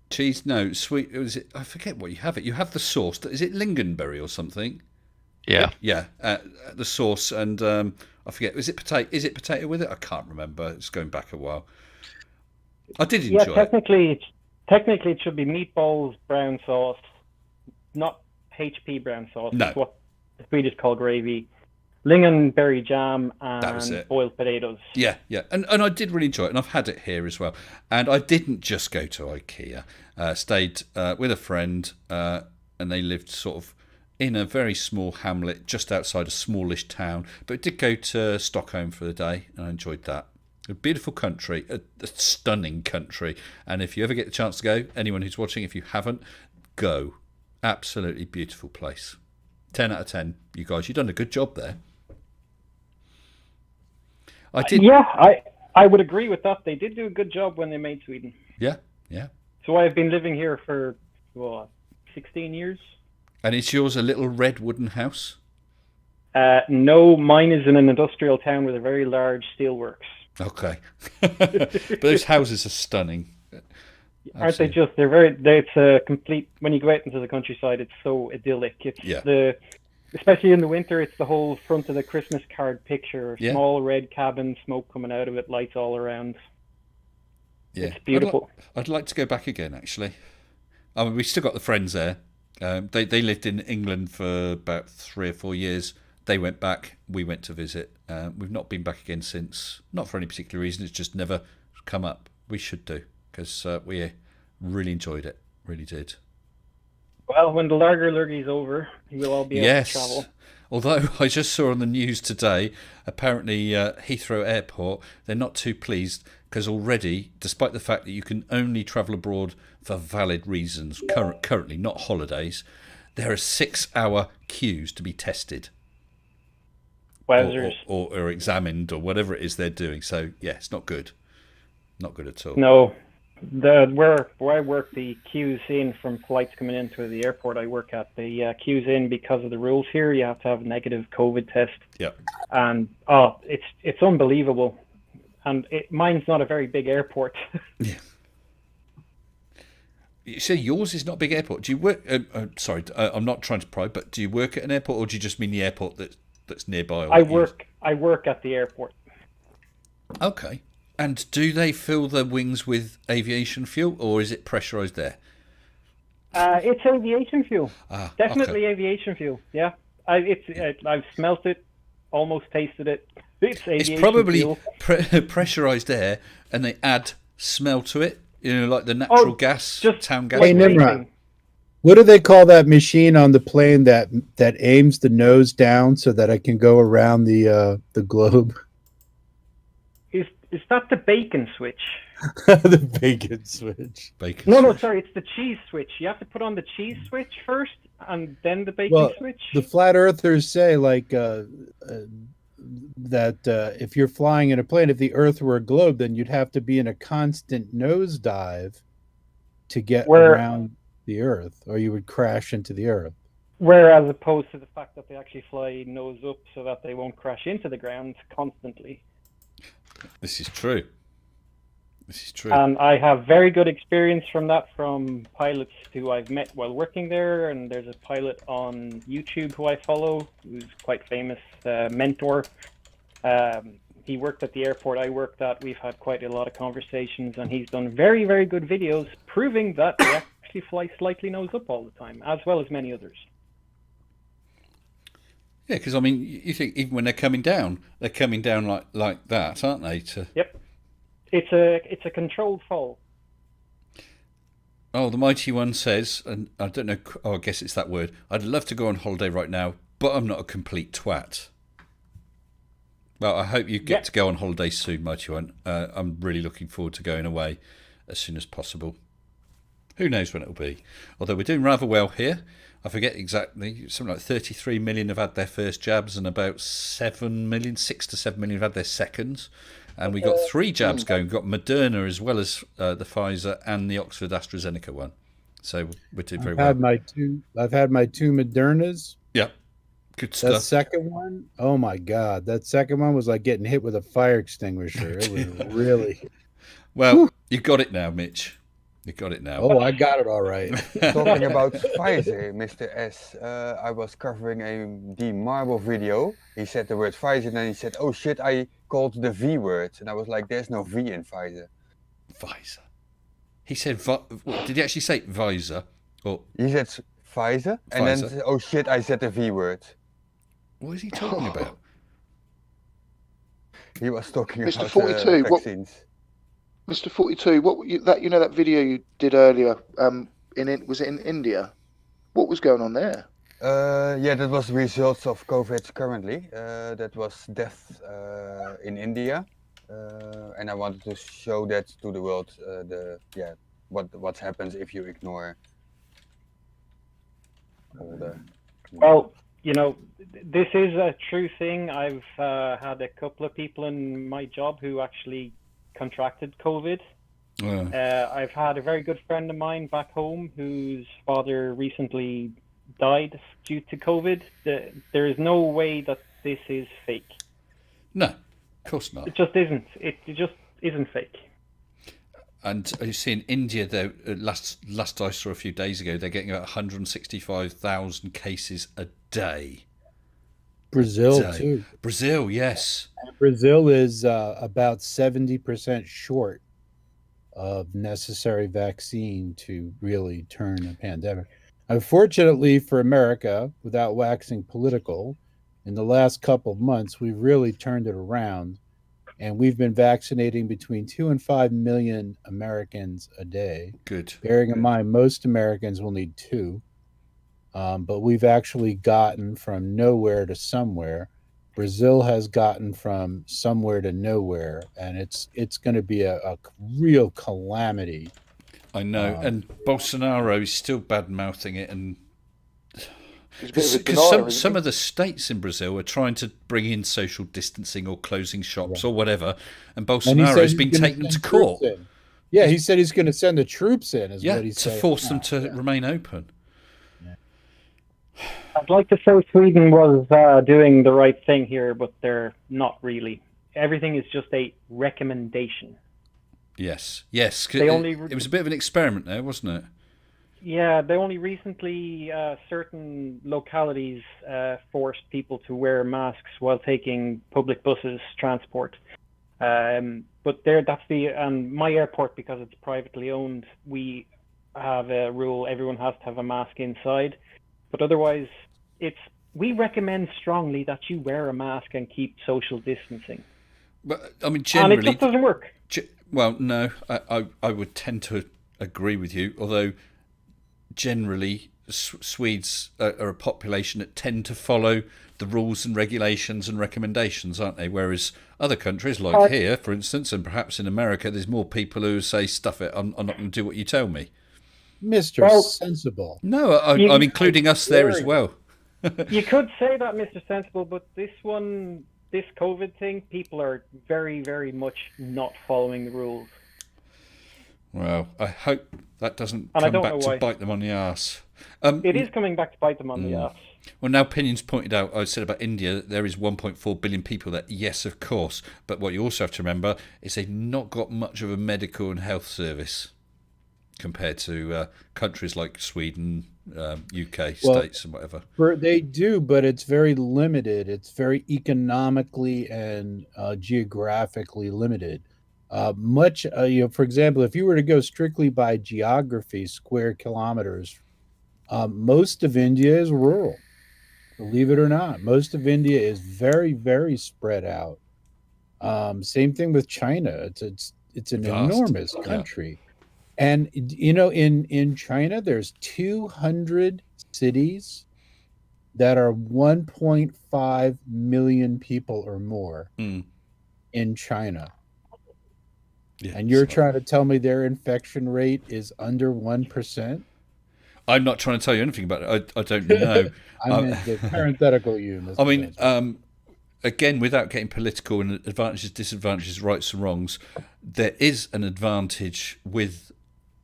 Cheese, no. Sweet. Was it? I forget what you have. You have the sauce. Is it lingonberry or something? Yeah. Yeah. The sauce, and I forget. Is it potato? Is it potato with it? I can't remember. It's going back a while. I did enjoy it. Technically, it should be meatballs, brown sauce, not HP brown sauce. No. It's what the Swedish call gravy. Lingonberry jam and boiled potatoes. Yeah. And I did really enjoy it, and I've had it here as well. And I didn't just go to IKEA. Stayed with a friend, and they lived sort of in a very small hamlet just outside a smallish town. But did go to Stockholm for the day, and I enjoyed that. A beautiful country, a stunning country. And if you ever get the chance to go, anyone who's watching, if you haven't, go. Absolutely beautiful place. 10 out of 10, you guys. You've done a good job there. I did. Yeah, I would agree with that. They did do a good job when they made Sweden. Yeah. So I've been living here for, 16 years? And is yours a little red wooden house? No, mine is in an industrial town with a very large steelworks. Okay. But those houses are stunning. Aren't they just? It's a complete, when you go out into the countryside, it's so idyllic. It's especially in the winter, it's the whole front of the Christmas card picture. Small red cabin, smoke coming out of it, lights all around. Yeah. It's beautiful. I'd like to go back again, actually. I mean, we still got the friends there. They lived in England for about 3 or 4 years. They went back. We went to visit. We've not been back again since. Not for any particular reason. It's just never come up. We should do, because we really enjoyed it. Really did. Well, when the lager lurgy's over, we'll all be able to travel. Although I just saw on the news today, apparently Heathrow Airport, they're not too pleased because already, despite the fact that you can only travel abroad for valid reasons, currently not holidays, there are 6-hour queues to be tested. Or examined or whatever it is they're doing. So, yeah, it's not good. Not good at all. No. Where I work, the queues in from flights coming into the airport I work at, the queues in because of the rules here, you have to have a negative COVID test. Yeah. And it's unbelievable. And mine's not a very big airport. Yeah. You say yours is not a big airport. Do you work? Sorry, I'm not trying to pry, but do you work at an airport, or do you just mean the airport that's nearby? I work at the airport. Okay. And do they fill the wings with aviation fuel, or is it pressurized air? It's aviation fuel. Definitely okay. Aviation fuel. Yeah, I've smelt it, almost tasted it. It's probably pressurized air, and they add smell to it. You know, like the natural gas, town gas. Hey, Nimrod, what do they call that machine on the plane that aims the nose down so that I can go around the globe? Is that the bacon switch? The bacon switch. No, sorry, it's the cheese switch. You have to put on the cheese switch first, and then the bacon switch. The flat earthers say, like, if you're flying in a plane, if the Earth were a globe, then you'd have to be in a constant nosedive to get around the Earth, or you would crash into the Earth. Whereas opposed to the fact that they actually fly nose up so that they won't crash into the ground constantly. This is true. This is true. And I have very good experience from that from pilots who I've met while working there. And there's a pilot on YouTube who I follow, who's quite famous, mentor. He worked at the airport I worked at. We've had quite a lot of conversations, and he's done very, very good videos proving that they actually fly slightly nose up all the time, as well as many others. Yeah, because I mean, you think even when they're coming down like that, aren't they? Yep, it's a controlled fall. Oh, the mighty one says, and I don't know. Oh, I guess it's that word. I'd love to go on holiday right now, but I'm not a complete twat. Well, I hope you get to go on holiday soon, mighty one. I'm really looking forward to going away as soon as possible. Who knows when it'll be? Although we're doing rather well here. I forget exactly, something like 33 million have had their first jabs and about 7 million, 6 to 7 million have had their seconds. And we got 3 jabs going. We've got Moderna as well as the Pfizer and the Oxford AstraZeneca one. So we're doing very well. I've had my 2 Modernas. Yeah, good stuff. That second one, oh my God. That second one was like getting hit with a fire extinguisher. It was really... Well, you got it now, Mitch. You got it now. Oh, I got it all right. Talking about Pfizer, Mr. S, I was covering the Marble video. He said the word Pfizer, and then he said, "Oh shit, I called the V word," and I was like, "There's no V in Pfizer." Pfizer. He said, did he actually say Pfizer? Or he said Pfizer, and then oh shit, I said the V word. What is he talking about? He was talking Mr. about 42, vaccines. Mr. 42, that video you did earlier, was it in India? What was going on there? Yeah, that was the results of COVID currently. That was death in India, and I wanted to show that to the world. What happens if you ignore all the. Well, you know, this is a true thing. I've had a couple of people in my job who actually contracted COVID. I've had a very good friend of mine back home whose father recently died due to COVID. There is no way that this is fake. No, of course not. It just isn't. It just isn't fake. And you see in India, though, last I saw a few days ago, they're getting about 165,000 cases a day. Brazil too. Brazil, yes. Brazil is about 70% short of necessary vaccine to really turn a pandemic. Unfortunately for America, without waxing political, in the last couple of months, we've really turned it around, and we've been vaccinating between 2 and 5 million Americans a day. Good. Bearing in mind, most Americans will need 2. But we've actually gotten from nowhere to somewhere. Brazil has gotten from somewhere to nowhere, and it's going to be a real calamity. I know, and Bolsonaro is still bad-mouthing it, and because some of the states in Brazil are trying to bring in social distancing or closing shops or whatever, and Bolsonaro has been taken to court. Yeah, he said he's going to send the troops in, what he said. To force them to remain open. I'd like to say Sweden was doing the right thing here, but they're not really. Everything is just a recommendation. Yes. It was a bit of an experiment there, wasn't it? Yeah, they only recently, certain localities forced people to wear masks while taking public buses, transport. But my airport, because it's privately owned, we have a rule, everyone has to have a mask inside. But otherwise, we recommend strongly that you wear a mask and keep social distancing. But I mean, generally, and it just doesn't work. Well, no, I would tend to agree with you. Although generally, Swedes are a population that tend to follow the rules and regulations and recommendations, aren't they? Whereas other countries, like here, for instance, and perhaps in America, there's more people who say, "Stuff it, I'm not going to do what you tell me." Mr. Sensible. No, I'm including us there as well. You could say that, Mr. Sensible, but this one this COVID thing, people are very, very much not following the rules. Well, I hope that doesn't And I come don't back know to why. bite them on the arse. It is coming back to bite them on the ass. Well, now Pinion's pointed out, I said about India, that there is 1.4 billion people there. Yes, of course. But what you also have to remember is they've not got much of a medical and health service compared to countries like Sweden, UK, States and whatever. They do, but it's very limited. It's very economically and geographically limited. For example, if you were to go strictly by geography, square kilometers, most of India is rural. Believe it or not, most of India is very, very spread out. Same thing with China. It's an Vast. enormous country. And in China, there's 200 cities that are 1.5 million people or more in China. Yeah, and you're trying to tell me their infection rate is under 1%? I'm not trying to tell you anything about it. I don't know. I meant the parenthetical you. I mean, again, without getting political and advantages, disadvantages, rights and wrongs, there is an advantage with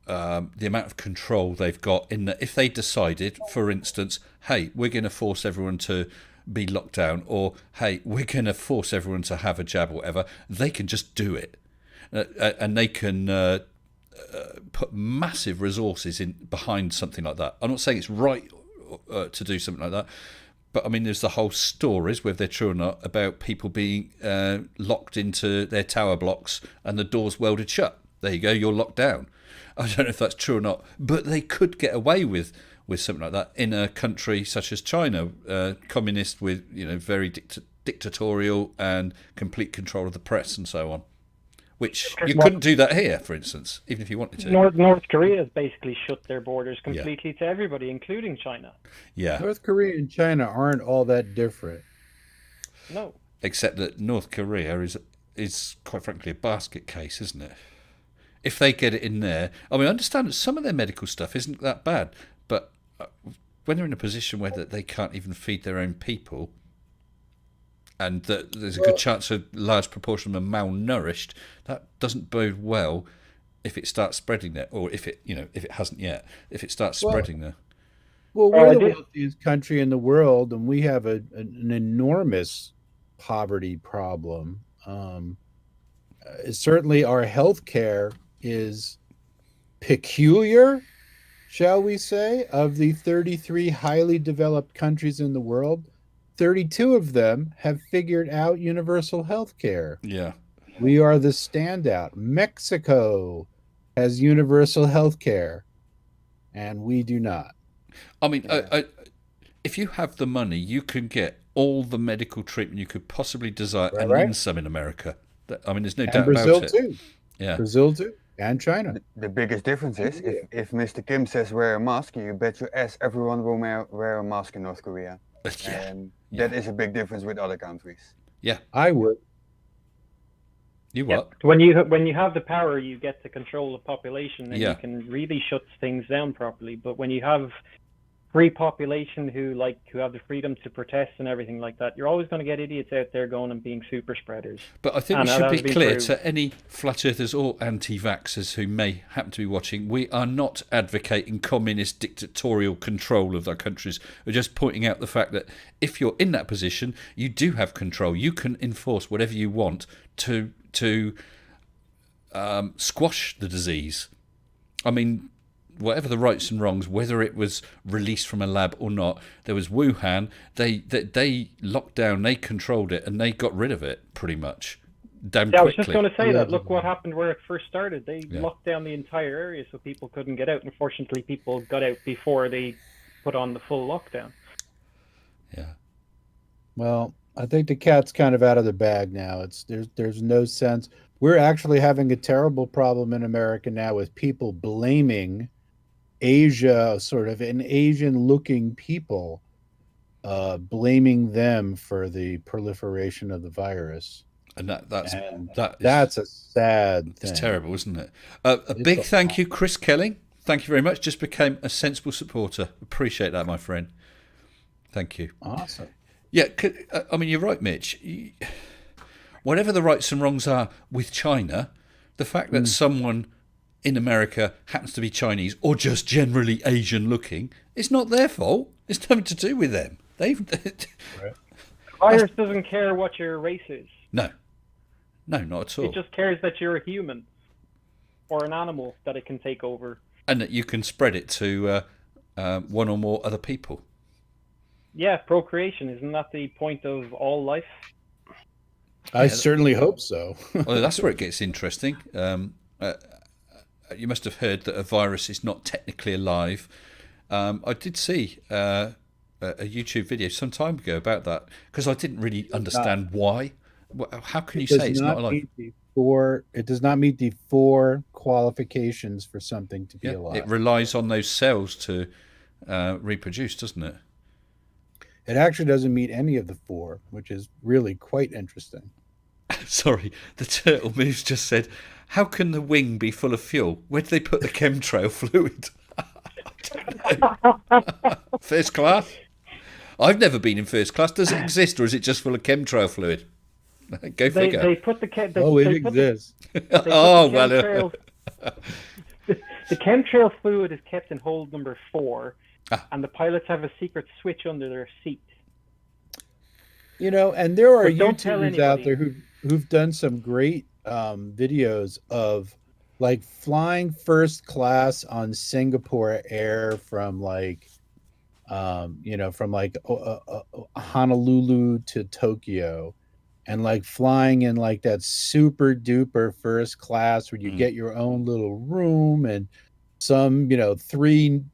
the amount of control they've got in that if they decided, for instance, hey, we're going to force everyone to be locked down, or hey, we're going to force everyone to have a jab or whatever, they can just do it. And they can put massive resources in behind something like that. I'm not saying it's right to do something like that, but I mean, there's the whole stories, whether they're true or not, about people being locked into their tower blocks and the doors welded shut. There you go, you're locked down. I don't know if that's true or not, but they could get away with something like that in a country such as China, communist with very dictatorial and complete control of the press and so on. Which you couldn't do that here, for instance, even if you wanted to. North Korea has basically shut their borders completely to everybody, including China. Yeah. North Korea and China aren't all that different. No. Except that North Korea is quite frankly a basket case, isn't it? If they get it in there, I mean, I understand that some of their medical stuff isn't that bad, but when they're in a position where they can't even feed their own people, and that there's a good chance a large proportion of them are malnourished, that doesn't bode well if it starts spreading there, or if it hasn't yet, if it starts spreading there. Well, we're the wealthiest country in the world, and we have an enormous poverty problem. Certainly, our health care is peculiar, shall we say. Of the 33 highly developed countries in the world, 32 of them have figured out universal health care. Yeah. We are the standout. Mexico has universal health care, and we do not. I mean, if you have the money, you can get all the medical treatment you could possibly desire, and then some in America. I mean, there's no doubt Brazil about it. Too. Yeah. Brazil too. And China. The biggest difference is if Mr. Kim says wear a mask, you bet your ass everyone will wear a mask in North Korea. And that is a big difference with other countries. Yeah, I would. You what? When you have the power, you get to control the population, and Yeah. you can really shut things down properly. But when you have free population who have the freedom to protest and everything like that, you're always going to get idiots out there going and being super spreaders. But I think And we that should has be been clear proved. to any flat earthers or anti-vaxxers who may happen to be watching, we are not advocating communist dictatorial control of our countries. We're just pointing out the fact that if you're in that position, you do have control. You can enforce whatever you want to squash the disease. I mean, whatever the rights and wrongs, whether it was released from a lab or not, there was Wuhan. They locked down, they controlled it, and they got rid of it pretty much. Damn quickly. I was just going to say that. Look what happened where it first started. They locked down the entire area so people couldn't get out. Unfortunately, people got out before they put on the full lockdown. Yeah. Well, I think the cat's kind of out of the bag now. There's no sense. We're actually having a terrible problem in America now with people blaming Asia, sort of an Asian-looking people, blaming them for the proliferation of the virus. And that's a sad thing. It's terrible, isn't it? A big thank you, Chris Kelly. Thank you very much. Just became a sensible supporter. Appreciate that, my friend. Thank you. Awesome. Yeah, I mean, you're right, Mitch. whatever the rights and wrongs are with China, the fact that someone in America happens to be Chinese or just generally Asian looking, it's not their fault. It's nothing to do with them. They've The virus doesn't care what your race is. no, not at all. It just cares that you're a human or an animal that it can take over. And that you can spread it to one or more other people. Yeah, procreation, isn't that the point of all life? I certainly hope so. Well, that's where it gets interesting. You must have heard that a virus is not technically alive. I did see a YouTube video some time ago about that because I didn't really understand why. How can you say it's not alive? It does not meet the 4 qualifications for something to be alive. It relies on those cells to reproduce, doesn't it? It actually doesn't meet any of the 4, which is really quite interesting. Sorry, the Turtle Moves just said, how can the wing be full of fuel? Where do they put the chemtrail fluid? First class? I've never been in first class. Does it exist, or is it just full of chemtrail fluid? Go figure. They put the it exists. Oh, well. The chemtrail fluid is kept in hold number 4, and the pilots have a secret switch under their seat. You know, and there are But don't tell YouTubers out anybody. there who've done some great videos of like flying first class on Singapore Air from like Honolulu to Tokyo, and like flying in like that super duper first class where you get your own little room and some 3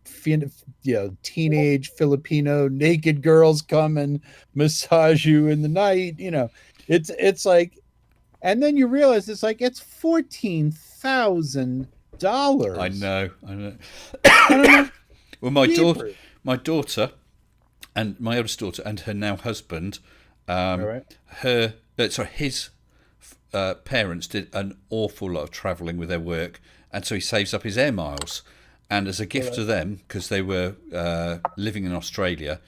teenage Filipino naked girls come and massage you in the night. It's like, and then you realize it's like it's $14,000. I know. Well, my daughter and my eldest daughter and her now husband, his parents did an awful lot of travelling with their work, and so he saves up his air miles. And as a gift to them, because they were living in Australia,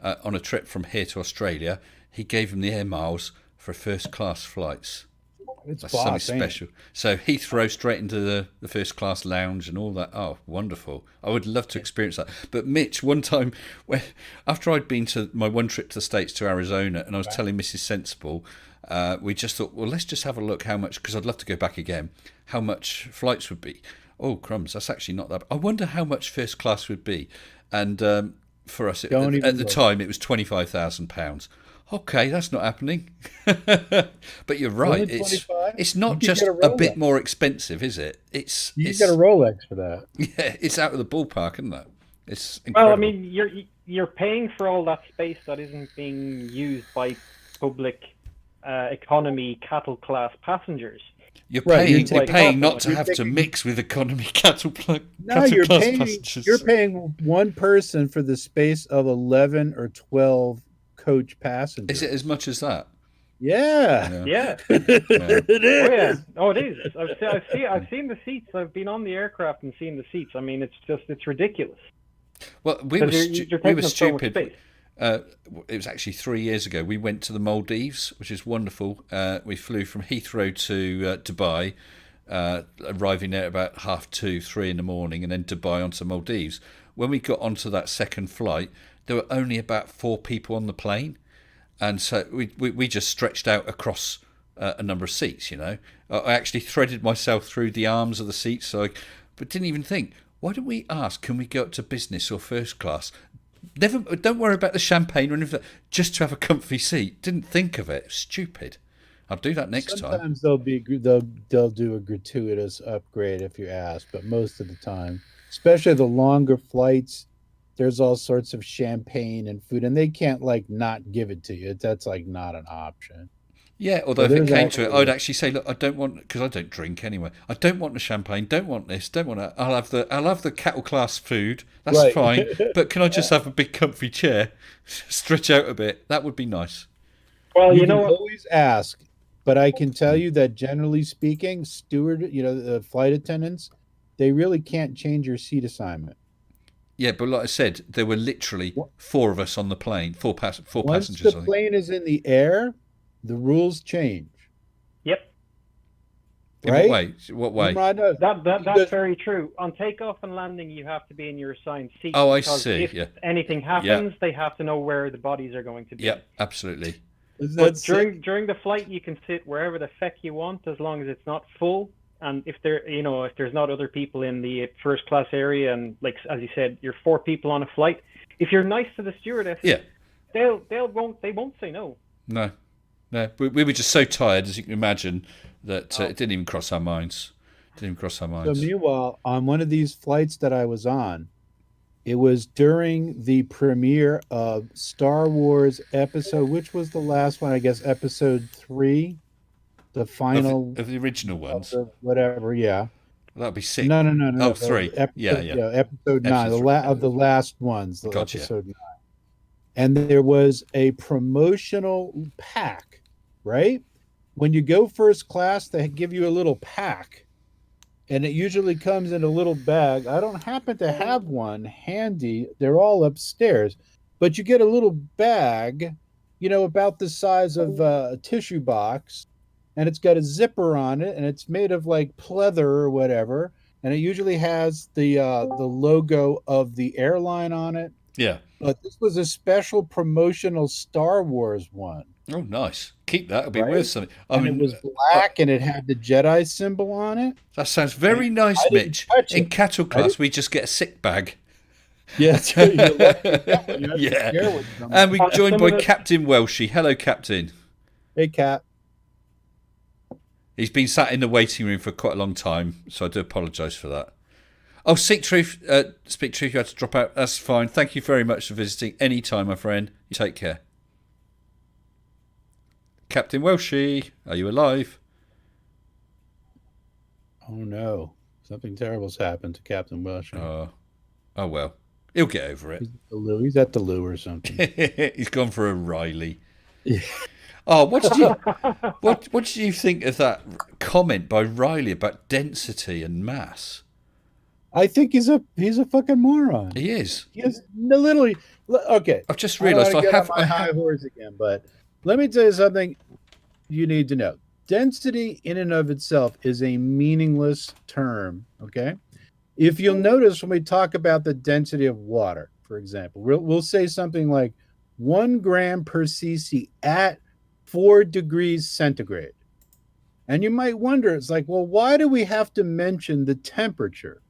on a trip from here to Australia, he gave them the air miles for first class flights. That's something special. So Heathrow straight into the first class lounge and all that. Oh, wonderful. I would love to experience that. But Mitch, one time, after I'd been to my one trip to the States to Arizona, and I was telling Mrs. Sensible, we just thought, well, let's just have a look how much, because I'd love to go back again, how much flights would be. Oh, crumbs, that's actually not that. I wonder how much first class would be. And for us, at the time, it was £25,000. Okay, that's not happening. But you're right. It's not just a bit more expensive, is it? You get a Rolex for that. Yeah, it's out of the ballpark, isn't it? It's incredible. Well, I mean, you're paying for all that space that isn't being used by public economy cattle class passengers. You're paying not to have to mix with economy cattle class passengers. You're paying one person for the space of 11 or 12 coach passengers. Is it as much as that? Yeah. It is. Oh, it is. I've seen the seats. I've been on the aircraft and seen the seats. I mean, it's ridiculous. Well, we were stupid. It was actually 3 years ago. We went to the Maldives, which is wonderful. We flew from Heathrow to Dubai, arriving there at about 2:30, 3 in the morning, and then Dubai onto Maldives. When we got onto that second flight, there were only about 4 people on the plane, and so we just stretched out across a number of seats. I actually threaded myself through the arms of the seats, but didn't even think, why don't we ask, can we go up to business or first class? Don't worry about the champagne or anything, just to have a comfy seat. Didn't think of it. Stupid. I'll do that next time. Sometimes they'll do a gratuitous upgrade if you ask, but most of the time, especially the longer flights, there's all sorts of champagne and food, and they can't not give it to you. That's not an option. Yeah, although if it came to it, I'd actually say, look, I don't want, because I don't drink anyway. I don't want the champagne. Don't want this. Don't want that. I'll have the cattle class food. That's fine. But can I just have a big comfy chair, stretch out a bit? That would be nice. Well, you know, always ask, but I can tell you that generally speaking, the flight attendants, they really can't change your seat assignment. Yeah, but like I said, there were literally 4 of us on the plane, four Once passengers. the plane is in the air, the rules change. In right? what way? What way? That's very true. On takeoff and landing, you have to be in your assigned seat. Oh, I because see. If Yeah. anything happens, they have to know where the bodies are going to be. Yeah, absolutely. But during the flight, you can sit wherever the feck you want, as long as it's not full. And if there's not other people in the first class area, and like as you said, you're 4 people on a flight. If you're nice to the stewardess, they won't say no. No. We were just so tired, as you can imagine, that it didn't even cross our minds. So meanwhile, on one of these flights that I was on, it was during the premiere of Star Wars episode, which was the last one, I guess, episode 3, the final of the original ones. Whatever, yeah. That'd be 6. No. Oh, 3. Episode, episode 9, of the last ones, Gotcha. episode 9. And there was a promotional pack, right? When you go first class, they give you a little pack. And it usually comes in a little bag. I don't happen to have one handy. They're all upstairs. But you get a little bag, about the size of a tissue box. And it's got a zipper on it. And it's made of like pleather or whatever. And it usually has the logo of the airline on it. Yeah. But this was a special promotional Star Wars one. Oh, nice. Keep that. It'll be worth something. It was black and it had the Jedi symbol on it. That sounds very nice, Mitch. In cattle class, we just get a sick bag. Yeah. Yeah. And we're joined by Captain Welshie. Hello, Captain. Hey, Cap. He's been sat in the waiting room for quite a long time, so I do apologise for that. Oh, Speak Truth, you had to drop out. That's fine. Thank you very much for visiting. Anytime, my friend. You take care. Captain Welshie, are you alive? Oh, no. Something terrible's happened to Captain Welshie. Oh, well. He'll get over it. He's at the loo or something. He's gone for a Riley. Yeah. Oh, what did you think of that comment by Riley about density and mass? I think he's a fucking moron. He is. He is literally. Okay. I've just realised I have my high horse again, but let me tell you something you need to know. Density in and of itself is a meaningless term. Okay. If you'll notice when we talk about the density of water, for example, we'll say something like 1 gram per cc at 4 degrees centigrade. And you might wonder, it's like, well, why do we have to mention the temperature?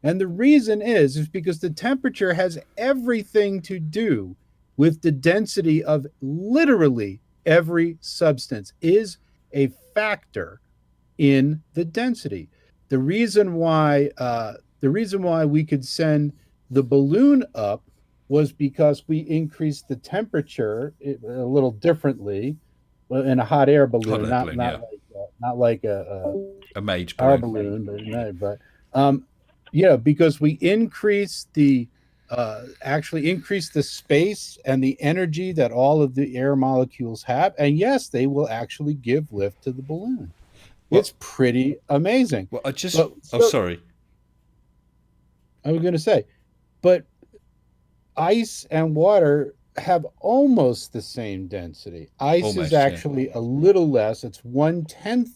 And the reason is because the temperature has everything to do with the density of literally every substance is a factor in the density. The reason why we could send the balloon up was because we increased the temperature a little differently in a hot air balloon, not like a mage balloon, but because we increased the space and the energy that all of the air molecules have, and yes, they will actually give lift to the balloon. It's pretty amazing. Well, sorry. I was going to say, but ice and water have almost the same density. Ice is actually a little less. It's 1/10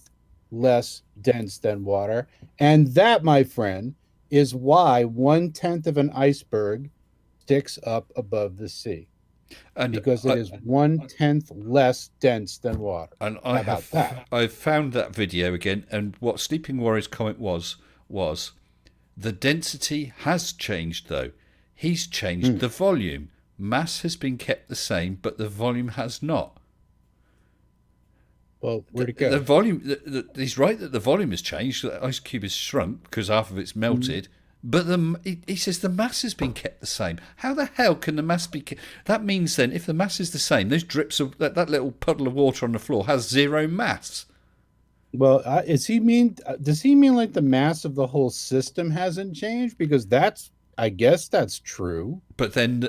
less dense than water. And that, my friend, is why 1/10 of an iceberg sticks up above the sea. Because it is 1/10 less dense than water. And I've found that video again, and what Sleeping Warrior's comment was the density has changed, though. He's changed the volume. Mass has been kept the same, but the volume has not. Well, where'd it go? The volume. He's right that the volume has changed. The ice cube is shrunk because half of it's melted. But he says the mass has been kept the same. How the hell can the mass be kept? That means then, if the mass is the same, those drips of that little puddle of water on the floor has zero mass. Well, does he mean like the mass of the whole system hasn't changed? Because I guess that's true. But then,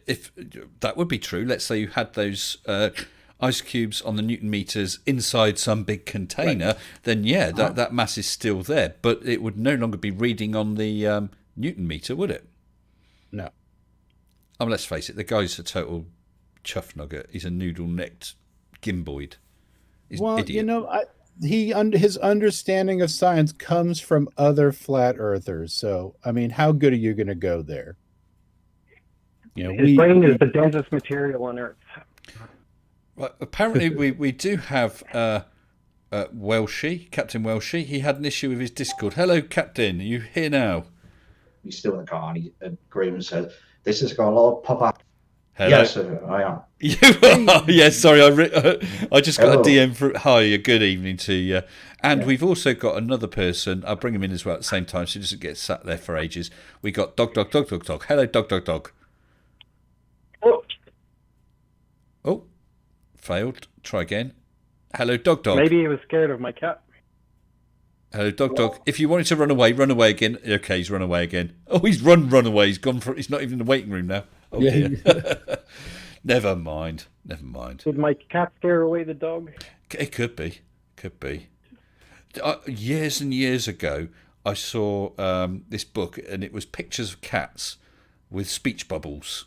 if that would be true, let's say you had those ice cubes on the Newton meters inside some big container, then that mass is still there, but it would no longer be reading on the Newton meter, would it? No. Let's face it, the guy's a total chuff nugget. He's a noodle-necked gimboid. He's an idiot. his understanding of science comes from other flat earthers. So, I mean, how good are you going to go there? You know, His brain is the densest material on Earth. Well, apparently, we do have Welshie, Captain Welshie. He had an issue with his Discord. Hello, Captain. Are you here now? He's still in the car, and Graham said, "This has got a lot of pop-up." Hello. Yes, sir, I am. You are? Yes, sorry. I just got Hello. a DM for hi. Good evening to you. And we've also got another person. I'll bring him in as well at the same time, so he doesn't get sat there for ages. We got dog. Hello, dog. Oh, failed. Try again. Hello, dog. Maybe he was scared of my cat. Hello, dog. If you wanted to run away again. Okay, he's run away again. Oh, he's run away. He's gone for. He's not even in the waiting room now. Oh dear. Never mind. Did my cat scare away the dog? It could be. Years and years ago, I saw this book, and it was pictures of cats with speech bubbles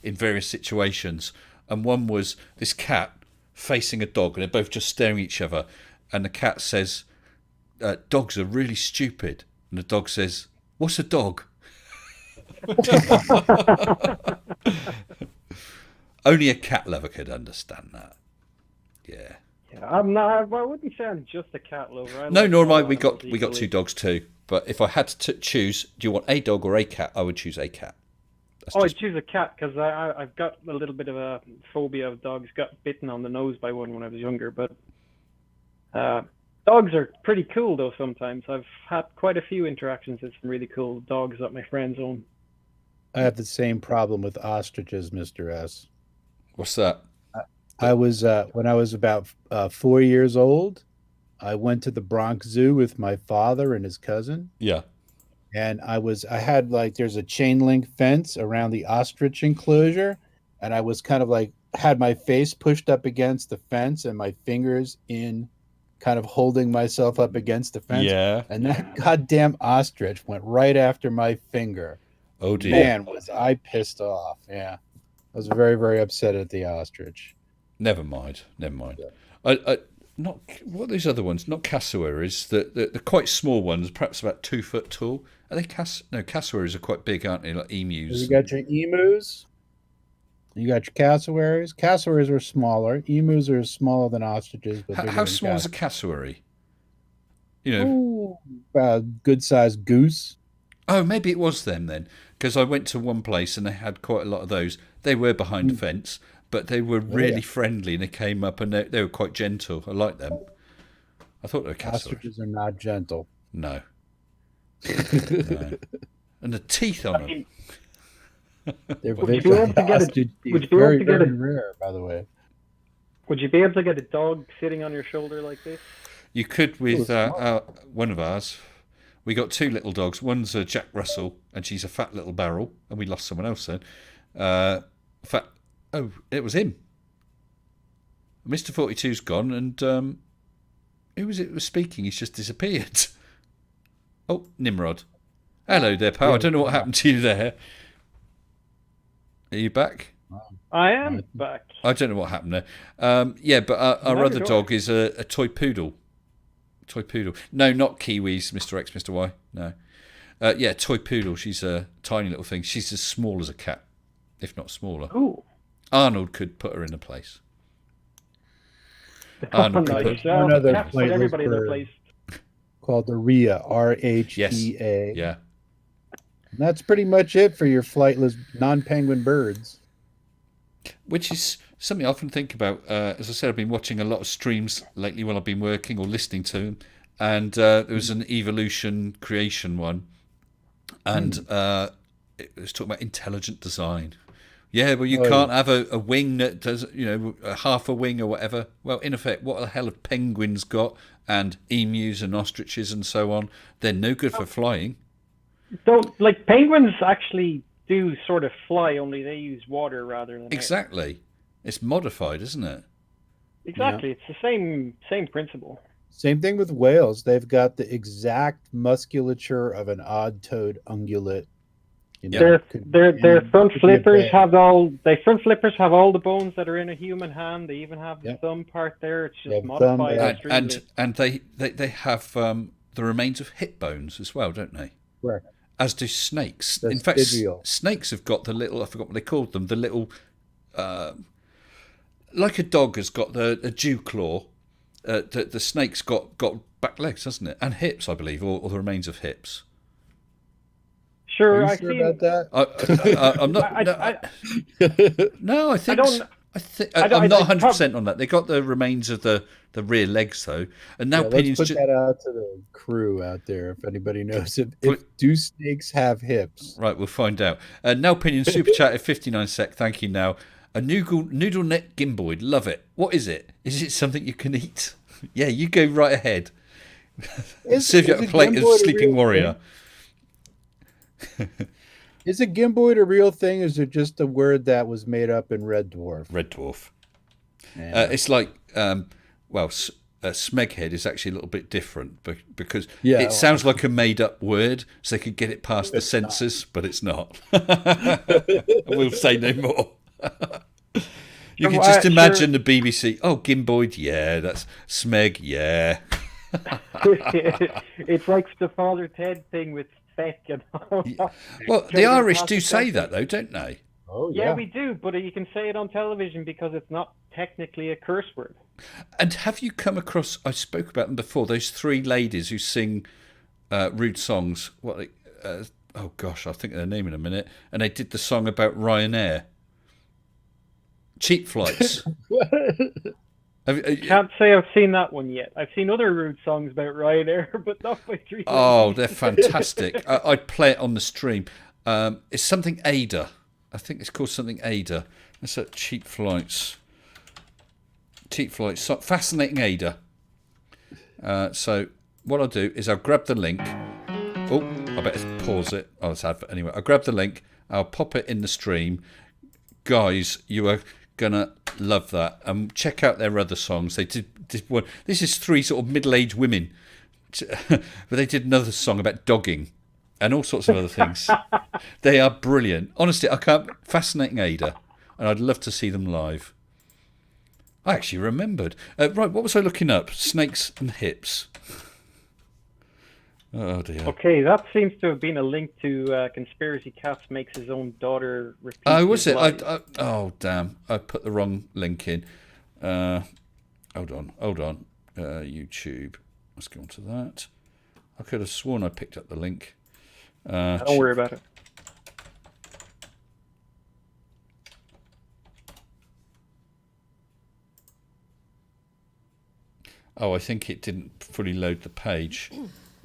in various situations. And one was this cat facing a dog, and they're both just staring at each other. And the cat says, "Dogs are really stupid." And the dog says, "What's a dog?" Only a cat lover could understand that. Yeah. I'm not. I wouldn't say I'm just a cat lover. No, nor am I. We got 2 dogs too. But if I had to choose, do you want a dog or a cat? I would choose a cat. I'd choose a cat because I've got a little bit of a phobia of dogs. Got bitten on the nose by one when I was younger, but dogs are pretty cool though. Sometimes I've had quite a few interactions with some really cool dogs that my friends own. I have the same problem with ostriches, Mr. S. What's that? I was when I was about 4 years old. I went to the Bronx Zoo with my father and his cousin. Yeah. And I had there's a chain link fence around the ostrich enclosure, and I was kind of had my face pushed up against the fence and my fingers in, kind of holding myself up against the fence. Yeah. And that goddamn ostrich went right after my finger. Oh dear. Man, was I pissed off. Yeah. I was very, very upset at the ostrich. Never mind. I not what are these other ones? Not cassowaries. The quite small ones, perhaps about 2 foot tall. Are they cassowaries are quite big, aren't they? Like emus. You got your emus. You got your cassowaries. Cassowaries are smaller. Emus are smaller than ostriches. But how small is a cassowary? You know, ooh, a good-sized goose. Oh, maybe it was them then, because I went to one place and they had quite a lot of those. They were behind a fence, but they were really friendly, and they came up and they were quite gentle. I like them. I thought they were cassowaries. Ostriches are not gentle. No. No. And the teeth on them. They're would you be able to get very rare, by the way. Would you be able to get a dog sitting on your shoulder like this? You could with one of ours. We got 2 little dogs. One's a Jack Russell, and she's a fat little barrel, and we lost someone else then. Oh, it was him. Mr. 42's gone, and who was it was speaking? He's just disappeared. Oh, Nimrod. Hello there, pal. I don't know what happened to you there. Are you back? I am back. I don't know what happened there. Yeah, but our other dog is a toy poodle. Toy poodle. No, not Kiwis, Mr. X, Mr. Y. No. Yeah, toy poodle. She's a tiny little thing. She's as small as a cat, if not smaller. Ooh. Arnold could put her in a place. Arnold could put one other put everybody in their place. Called the Rhea, R-H-E-A. Yes. Yeah. And that's pretty much it for your flightless non-penguin birds. Which is something I often think about. As I said, I've been watching a lot of streams lately while I've been working or listening to them. And there was an evolution creation one. And it was talking about intelligent design. Yeah, well, you can't have a wing that does, half a wing or whatever. Well, in effect, what the hell have penguins got, and emus and ostriches and so on? They're no good for flying. Penguins actually do sort of fly, only they use water rather than exactly. Air. It's modified, isn't it? Exactly, It's the same principle. Same thing with whales. They've got the exact musculature of an odd-toed ungulate. You know, Their it could be their front could be a flippers bad- have all they front flippers have all the bones that are in a human hand. They even have the Yep. thumb part there. It's They just have thumb, modified they have- extremely. and they have the remains of hip bones as well, don't they? Correct. As do snakes. The In fact, vestigial. snakes have got the little, I forgot what they called them, the little, like a dog has got a dew claw, the snake's got back legs, hasn't it? And hips, I believe, or the remains of hips. Sure, Are you I've sure seen. about that? I'm not. No, I think. don't- I'm not 100% on that. They got the remains of the rear legs though, and now Yeah, let's opinions. put that out to the crew out there if anybody knows if do snakes have hips? Right, we'll find out. Now opinion super chat at 59 sec. Thank you. Now a noodle neck gimboid. Love it. What is it? Is it something you can eat? Yeah, you go right ahead. See if you have a plate of gimboid a Sleeping real Warrior. Is a gimboid a real thing? Or is it just a word that was made up in Red Dwarf? Red Dwarf. Yeah. It's like, smeghead is actually a little bit different because Yeah, it sounds like a made-up word, so they could get it past the censors, but it's not. We'll say no more. You can just imagine the BBC. Oh, gimboid, yeah, that's smeg, yeah. It's like the Father Ted thing with feck and all. Well, the Irish do say that though, don't they? Oh Yeah, we do, but you can say it on television because it's not technically a curse word. And have you come across? I spoke about them before. Those three ladies who sing rude songs. What? Oh gosh, I'll think of their name in a minute. And they did the song about Ryanair. Cheap flights. Can't say I've seen that one yet. I've seen other rude songs about Ryanair, but not by three. Oh, they're fantastic. I'd play it on the stream. It's something Ada. I think it's called something Ada. It's at Cheap Flights. Cheap Flights. So, fascinating Ada. So what I'll do is I'll grab the link. Oh, I better pause it. Oh, it's advert anyway. I'll grab the link. I'll pop it in the stream. Guys, you are gonna love that. Check out their other songs. They did one. This is three sort of middle-aged women, but they did another song about dogging and all sorts of other things. They are brilliant. Honestly, I can't. Fascinating Ada, and I'd love to see them live. I actually remembered. Right, what was I looking up? Snakes and hips. Oh dear. Okay, that seems to have been a link to Conspiracy Cats makes his own daughter repeat. Oh, was his it? lies. Oh, damn. I put the wrong link in. Hold on. YouTube. Let's go on to that. I could have sworn I picked up the link. Don't worry about it. Oh, I think it didn't fully load the page.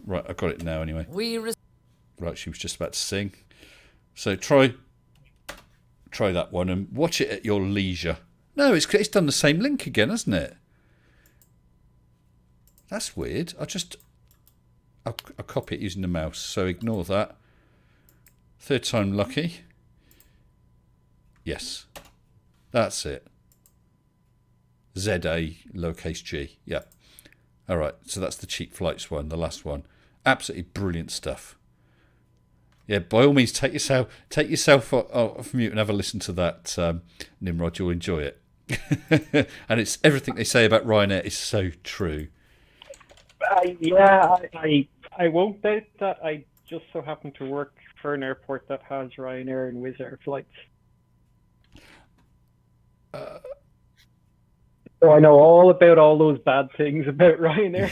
Right, I got it now anyway. Right, she was just about to sing. So try that one and watch it at your leisure. No, it's done the same link again, hasn't it? That's weird. I'll copy it using the mouse, so ignore that. Third time lucky. Yes. That's it. ZA lowercase g. Yeah. All right, so that's the Cheap Flights one, the last one. Absolutely brilliant stuff. Yeah, by all means, take yourself off mute and have a listen to that, Nimrod. You'll enjoy it. And it's everything they say about Ryanair is so true. I won't doubt that. I just so happen to work for an airport that has Ryanair and Wizz Air flights. So I know all about all those bad things about Ryanair.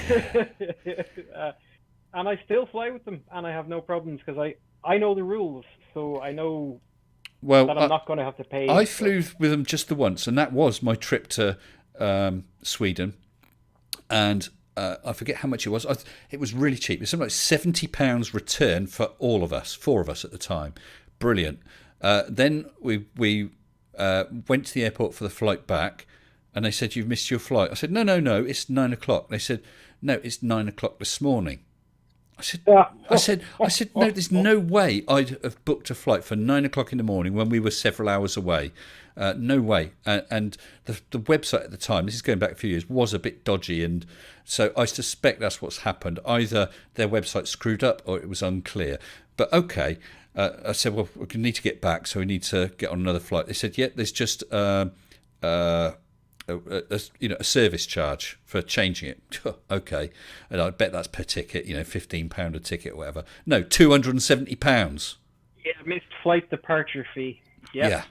And I still fly with them, and I have no problems because I know the rules, so I know that I'm not going to have to pay. I flew with them just the once, and that was my trip to Sweden. And I forget how much it was. It was really cheap. It was something like £70 return for all of us, 4 of us at the time. Brilliant. Then we went to the airport for the flight back, and they said, "You've missed your flight." I said, No, it's 9 o'clock. They said, "No, it's 9 o'clock this morning." I said, no, there's no way I'd have booked a flight for 9 o'clock in the morning when we were several hours away. No way. And the website at the time, this is going back a few years, was a bit dodgy. And so I suspect that's what's happened. Either their website screwed up or it was unclear. But okay. I said, well, we need to get back, so we need to get on another flight. They said, yeah, there's just a service charge for changing it. Okay, and I bet that's per ticket, £15 a ticket or whatever. No, £270. Yeah, missed flight departure fee. Yep.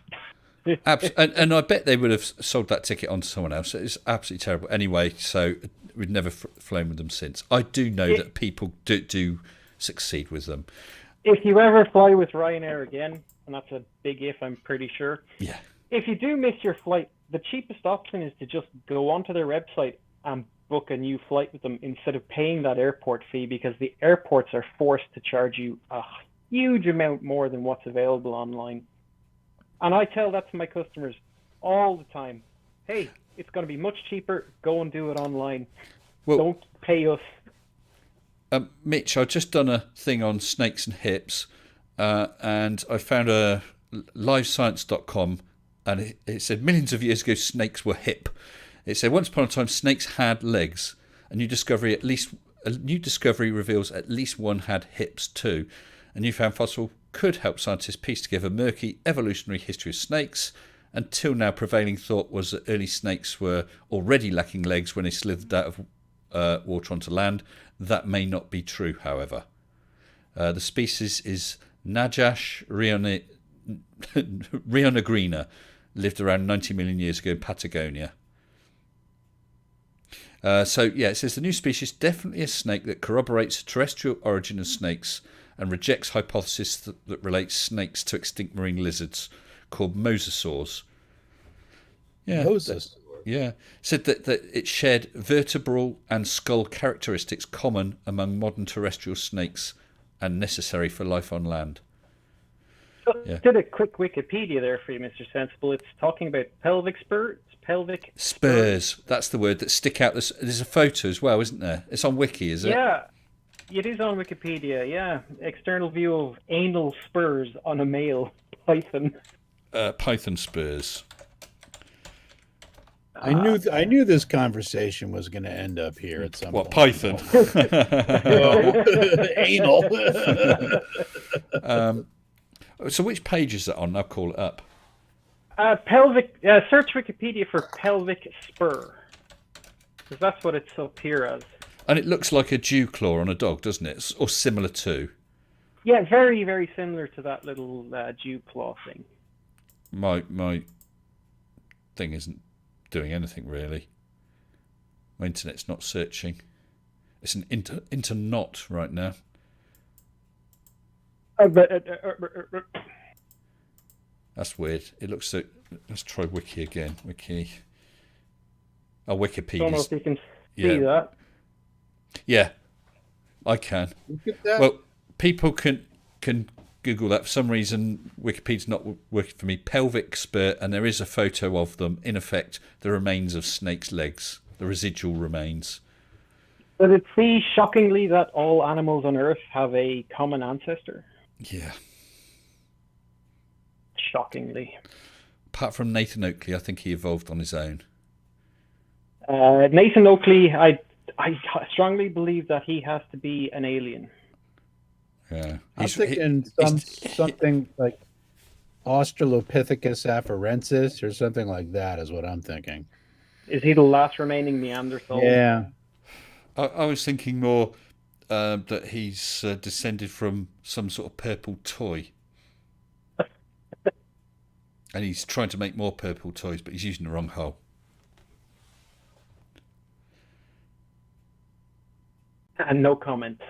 Yeah. And I bet they would have sold that ticket on to someone else. It's absolutely terrible. Anyway, so we've never flown with them since. I do know that people do succeed with them. If you ever fly with Ryanair again, and that's a big if, I'm pretty sure. Yeah. If you do miss your flight, the cheapest option is to just go onto their website and book a new flight with them instead of paying that airport fee, because the airports are forced to charge you a huge amount more than what's available online. And I tell that to my customers all the time. Hey, it's going to be much cheaper. Go and do it online. Well, don't pay us. Mitch, I've just done a thing on snakes and hips, and I found a livescience.com, and it said millions of years ago snakes were hip. It said once upon a time snakes had legs. A new discovery reveals at least one had hips too. A newfound fossil could help scientists piece together a murky evolutionary history of snakes. Until now, prevailing thought was that early snakes were already lacking legs when they slithered out of water onto land. That may not be true, however. The species is Najash rionegrina, lived around 90 million years ago in Patagonia. It says the new species definitely a snake that corroborates the terrestrial origin of snakes and rejects hypothesis that relates snakes to extinct marine lizards called mosasaurs. Yeah, Moses. Yeah, said that it shared vertebral and skull characteristics common among modern terrestrial snakes and necessary for life on land. So did a quick Wikipedia there for you, Mr. Sensible. It's talking about pelvic spurs. Pelvic spurs. That's the word that stick out. There's a photo as well, isn't there? It's on Wiki, is it? Yeah, it is on Wikipedia. Yeah, external view of anal spurs on a male python. Python spurs. I knew this conversation was going to end up here at some point. Python? Anal. So which page is that on? I'll call it up. Pelvic. Search Wikipedia for pelvic spur, because that's what it's up here as. And it looks like a dew claw on a dog, doesn't it? Or similar to. Yeah, very, very similar to that little dew claw thing. My thing isn't doing anything really. My internet's not searching. It's an inter-not right now. That's weird. It looks so. Let's try Wiki again. Wiki. Oh, Wikipedia. Don't know if you can see that. Yeah, I can. Look at that. Well, people can Google that. For some reason, Wikipedia's not working for me. Pelvic spur, and there is a photo of them. In effect, the remains of snakes' legs, the residual remains. Does it see shockingly that all animals on Earth have a common ancestor? Yeah. Shockingly. Apart from Nathan Oakley, I think he evolved on his own. Nathan Oakley, I strongly believe that he has to be an alien. Yeah. I'm thinking something like Australopithecus afarensis or something like that is what I'm thinking. Is he the last remaining Neanderthal? Yeah. I was thinking more that he's descended from some sort of purple toy. And he's trying to make more purple toys, but he's using the wrong hole. And no comment.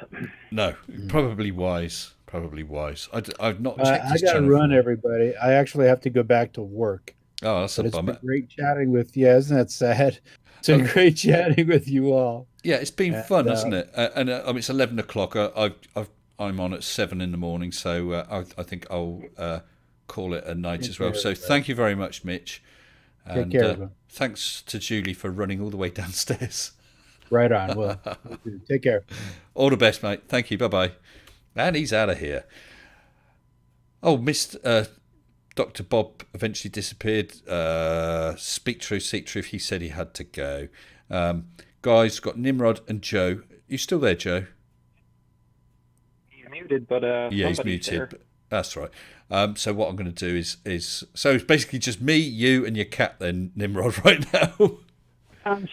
No, probably wise. Probably wise. I've not checked I his got to channel. run, everybody. I actually have to go back to work. Oh, that's a It's bummer. been great chatting with you. Isn't that sad? It's been great chatting with you all. Yeah, it's been fun, hasn't it? And I mean, it's 11 o'clock. I'm on at 7 in the morning, so I think I'll call it a night as well. So thank you very much, Mitch. And Take care. thanks to Julie for running all the way downstairs. Right on. Well, take care. All the best, mate. Thank you. Bye-bye. And he's out of here. Oh, Dr. Bob eventually disappeared. Speak truth, seek truth. He said he had to go. Guys, got Nimrod and Joe. You still there, Joe? He's muted, but yeah, he's muted. there. That's right. So what I'm going to do is so it's basically just me, you, and your cat then, Nimrod, right now.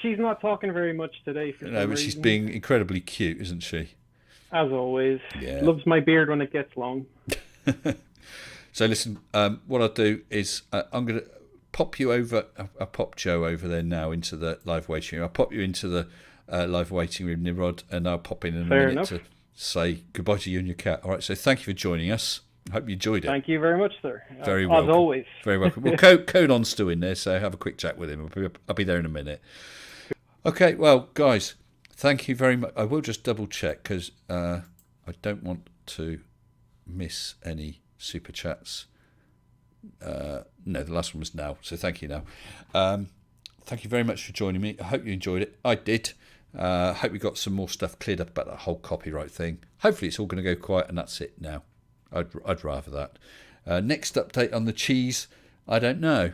She's not talking very much today. For No, some but she's reason. being incredibly cute, isn't she? As always. Yeah. Loves my beard when it gets long. So listen, what I'll do is I'm going to pop you over. I'll pop Joe over there now into the live waiting room. I'll pop you into the live waiting room, Nimrod, and I'll pop in a Fair minute enough. to say goodbye to you and your cat. All right. So thank you for joining us. I hope you enjoyed it. Thank you very much, sir. Very welcome. As always. Very welcome. Well, Conon's still in there, so have a quick chat with him. I'll be there in a minute. Okay, well, guys, thank you very much. I will just double check because I don't want to miss any super chats. No, the last one was now, so thank you now. Thank you very much for joining me. I hope you enjoyed it. I did. I hope we got some more stuff cleared up about that whole copyright thing. Hopefully it's all going to go quiet and that's it now. I'd rather that. Next update on the cheese, I don't know.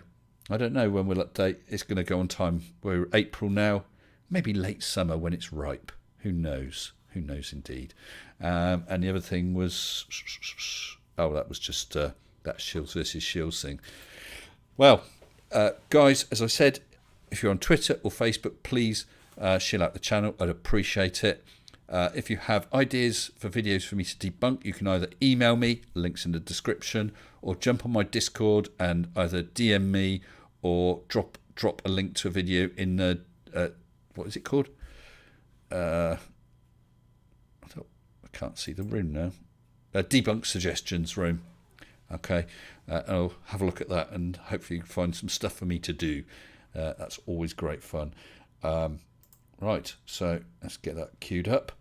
I don't know when we'll update. It's going to go on time. We're April now. Maybe late summer when it's ripe. Who knows? Who knows indeed. And the other thing was... Oh, that was just that Shields versus Shields thing. Well, guys, as I said, if you're on Twitter or Facebook, please shill out the channel. I'd appreciate it. If you have ideas for videos for me to debunk, you can either email me, links in the description, or jump on my Discord and either DM me or drop a link to a video in the... what is it called? I can't see the room now. Debunk suggestions room. Okay, I'll have a look at that and hopefully find some stuff for me to do. That's always great fun. Right, so let's get that queued up.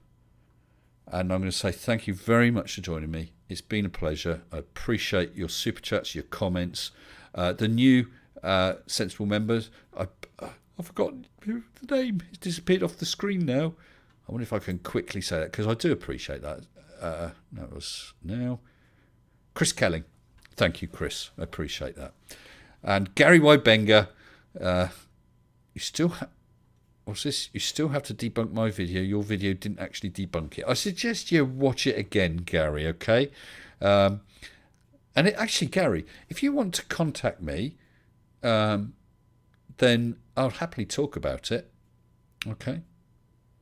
And I'm going to say thank you very much for joining me. It's been a pleasure. I appreciate your super chats, your comments. The new sensible members, I've forgotten the name. It's disappeared off the screen now. I wonder if I can quickly say that because I do appreciate that. That was now Chris Kelling. Thank you, Chris. I appreciate that. And Gary Y. Benga, you still what's this? You still have to debunk my video. Your video didn't actually debunk it. I suggest you watch it again, Gary. Okay. And actually, Gary, if you want to contact me, then I'll happily talk about it. Okay.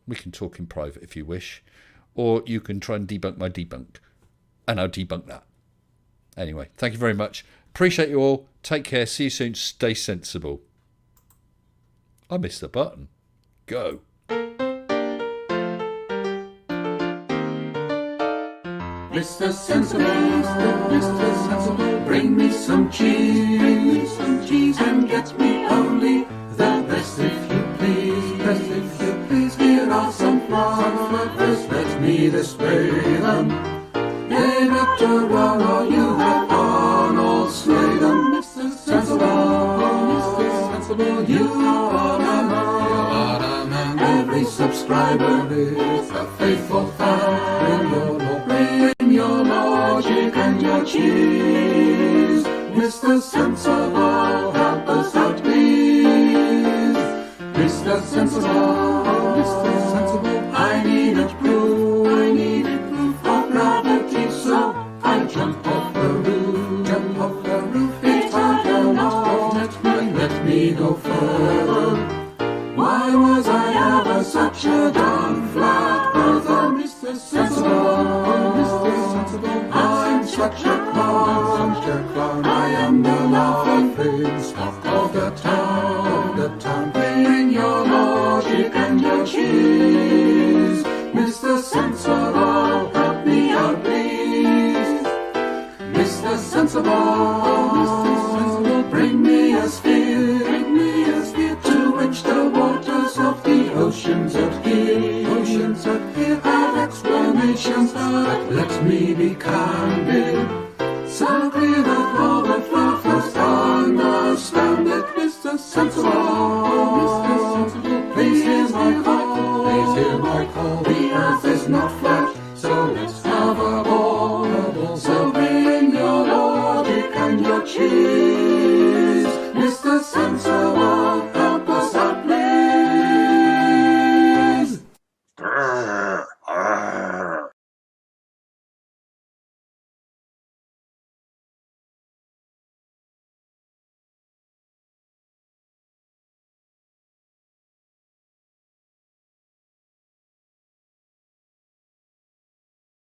We can talk in private if you wish. Or you can try and debunk my debunk. And I'll debunk that. Anyway, thank you very much. Appreciate you all. Take care. See you soon. Stay sensible. I missed the button. Go. Mr. Sensible, Mr. Sensible, bring me some cheese, and get me only the best if you please, best if you please. Here are some flowers, let me display them. Yea, Dr. Warlow, you have Arnold slay them. Mr. Sensible, you are a man. Every subscriber is a faithful fan. Bring your logic and your cheese. Mr. Sensible, help us out, please. Mr. Sensible, I needed proof of gravity, so I jump off the roof. It's hard enough, let me go further. Why was I ever such a darn flat earther? Mr. Sensible, I'm such a clown. I am the laughing stock of the town. Bring your logic and your cheese. Mr. Sensible, help me out, please. Mr. Sensible, bring me a sphere, to which the waters of the oceans adhere, have explanations, but let me be kind.